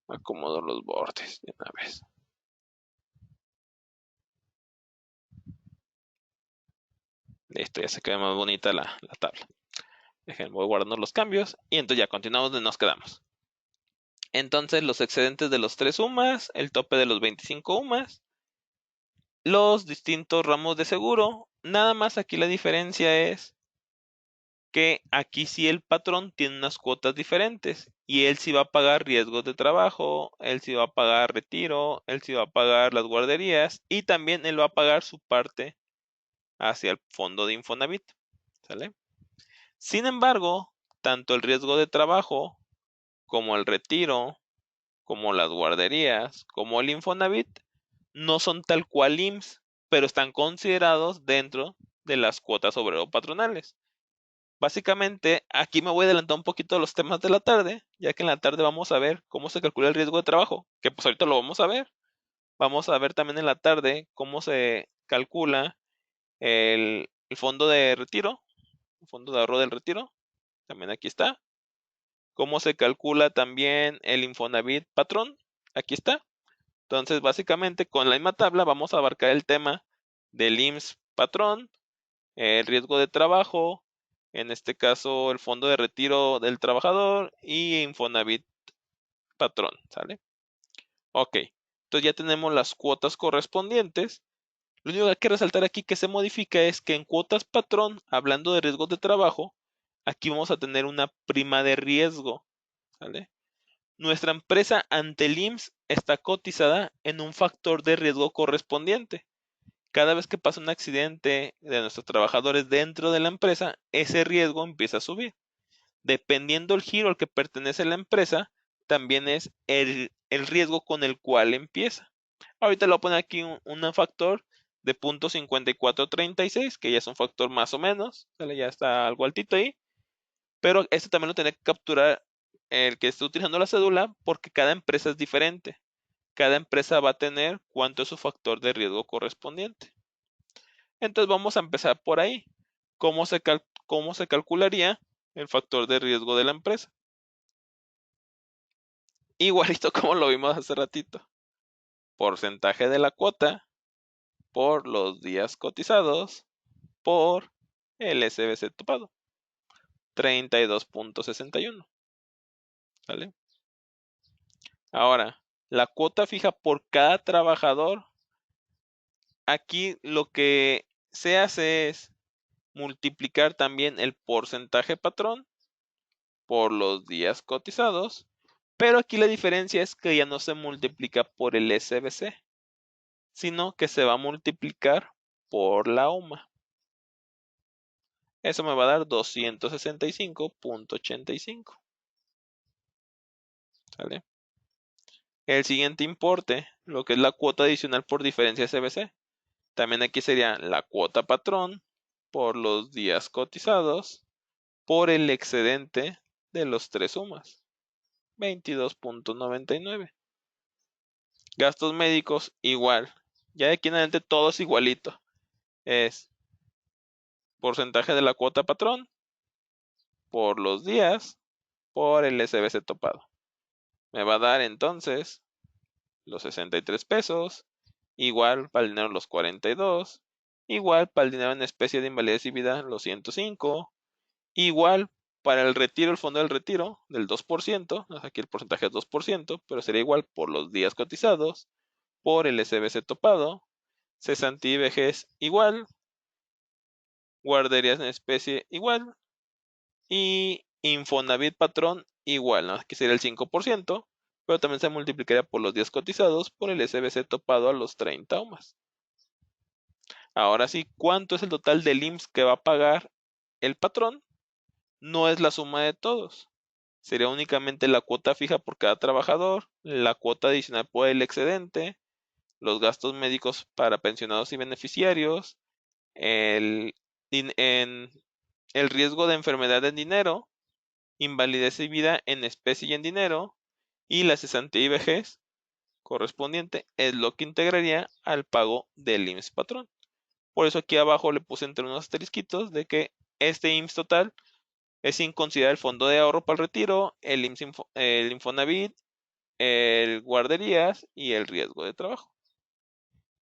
acomodo los bordes de una vez. Listo, ya se queda más bonita la tabla. Déjenme, voy guardando los cambios y entonces ya continuamos donde nos quedamos. Entonces los excedentes de los 3 UMAS, el tope de los 25 UMAS, los distintos ramos de seguro. Nada más aquí la diferencia es que aquí sí el patrón tiene unas cuotas diferentes y él sí va a pagar riesgos de trabajo, él sí va a pagar retiro, él sí va a pagar las guarderías y también él va a pagar su parte hacia el fondo de Infonavit, ¿sale? Sin embargo, tanto el riesgo de trabajo como el retiro, como las guarderías, como el Infonavit, no son tal cual IMSS, pero están considerados dentro de las cuotas obrero-patronales. Básicamente, aquí me voy a adelantar un poquito a los temas de la tarde, ya que en la tarde vamos a ver cómo se calcula el riesgo de trabajo, que pues ahorita lo vamos a ver. Vamos a ver también en la tarde cómo se calcula el fondo de retiro, el fondo de ahorro del retiro, también aquí está. Cómo se calcula también el Infonavit patrón, aquí está. Entonces, básicamente, con la misma tabla vamos a abarcar el tema del IMSS patrón, el riesgo de trabajo, en este caso el fondo de retiro del trabajador y Infonavit patrón, ¿sale? Ok, entonces ya tenemos las cuotas correspondientes. Lo único que hay que resaltar aquí que se modifica es que en cuotas patrón, hablando de riesgos de trabajo, aquí vamos a tener una prima de riesgo, ¿sale? Nuestra empresa ante el IMSS está cotizada en un factor de riesgo correspondiente. Cada vez que pasa un accidente de nuestros trabajadores dentro de la empresa, ese riesgo empieza a subir. Dependiendo del giro al que pertenece la empresa, también es el riesgo con el cual empieza. Ahorita le voy a poner aquí un factor de 0.5436, que ya es un factor más o menos, ¿sale? Ya está algo altito ahí, pero este también lo tiene que capturar el que esté utilizando la cédula porque cada empresa es diferente. Cada empresa va a tener cuánto es su factor de riesgo correspondiente. Entonces vamos a empezar por ahí. Cómo se calcularía el factor de riesgo de la empresa? Igualito como lo vimos hace ratito. Porcentaje de la cuota por los días cotizados por el SBC topado. 32.61. ¿Vale? Ahora, la cuota fija por cada trabajador. Aquí lo que se hace es multiplicar también el porcentaje patrón por los días cotizados, pero aquí la diferencia es que ya no se multiplica por el SBC, sino que se va a multiplicar por la UMA. Eso me va a dar 265.85. ¿Sale? El siguiente importe, lo que es la cuota adicional por diferencia SBC. También aquí sería la cuota patrón por los días cotizados por el excedente de los 3 UMAS. 22.99. Gastos médicos igual. Ya de aquí en adelante todo es igualito. Es porcentaje de la cuota patrón por los días por el SBC topado. Me va a dar entonces los 63 pesos, igual para el dinero los 42, igual para el dinero en especie de invalidez y vida los 105, igual para el retiro, el fondo del retiro del 2%, aquí el porcentaje es 2%, pero sería igual por los días cotizados, por el SBC topado, cesantía y vejez igual, guarderías en especie igual, y Infonavit patrón igual, ¿no? Aquí sería el 5%, pero también se multiplicaría por los días cotizados por el SBC topado a los 30 o más. Ahora sí, ¿cuánto es el total del IMSS que va a pagar el patrón? No es la suma de todos. Sería únicamente la cuota fija por cada trabajador, la cuota adicional por el excedente, los gastos médicos para pensionados y beneficiarios, el, el riesgo de enfermedad en dinero, invalidez y vida en especie y en dinero, y la cesantía y vejez correspondiente es lo que integraría al pago del IMSS patrón. Por eso aquí abajo le puse entre unos asterisquitos de que este IMSS total es sin considerar el fondo de ahorro para el retiro, el el Infonavit, el guarderías y el riesgo de trabajo.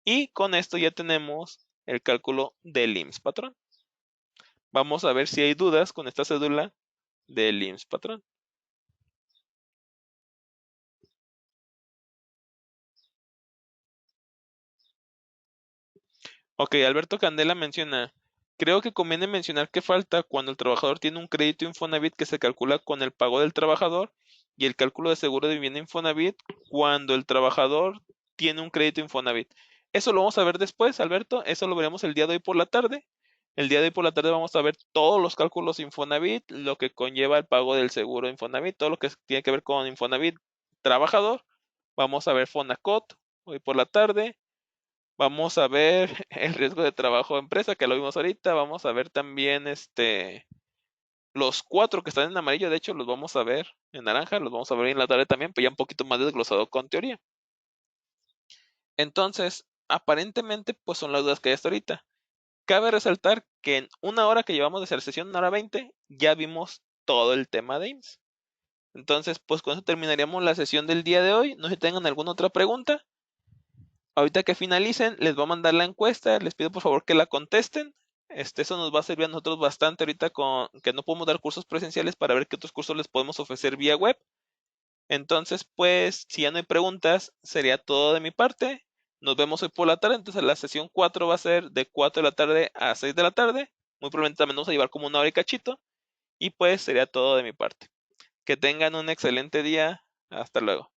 Y con esto ya tenemos el cálculo del IMSS patrón. Vamos a ver si hay dudas con esta cédula del IMSS patrón. Ok, Alberto Candela menciona, creo que conviene mencionar que falta cuando el trabajador tiene un crédito Infonavit que se calcula con el pago del trabajador y el cálculo de seguro de vivienda Infonavit cuando el trabajador tiene un crédito Infonavit. Eso lo vamos a ver después, Alberto, eso lo veremos el día de hoy por la tarde. El día de hoy por la tarde vamos a ver todos los cálculos Infonavit, lo que conlleva el pago del seguro Infonavit, todo lo que tiene que ver con Infonavit trabajador. Vamos a ver Fonacot hoy por la tarde. Vamos a ver el riesgo de trabajo de empresa, que lo vimos ahorita. Vamos a ver también los 4 que están en amarillo, de hecho, los vamos a ver en naranja, los vamos a ver en la tarde también, pero ya un poquito más desglosado con teoría. Entonces, aparentemente, pues son las dudas que hay hasta ahorita. Cabe resaltar que en una hora que llevamos de hacer sesión, 1 hora 20, ya vimos todo el tema de IMSS. Entonces, pues con eso terminaríamos la sesión del día de hoy. No sé si tengan alguna otra pregunta. Ahorita que finalicen, les voy a mandar la encuesta, les pido por favor que la contesten. Eso nos va a servir a nosotros bastante ahorita con que no podemos dar cursos presenciales para ver qué otros cursos les podemos ofrecer vía web. Entonces, pues, si ya no hay preguntas, sería todo de mi parte. Nos vemos hoy por la tarde. Entonces, la sesión 4 va a ser de 4 de la tarde a 6 de la tarde. Muy probablemente también vamos a llevar como 1 hora y cachito. Y pues sería todo de mi parte. Que tengan un excelente día. Hasta luego.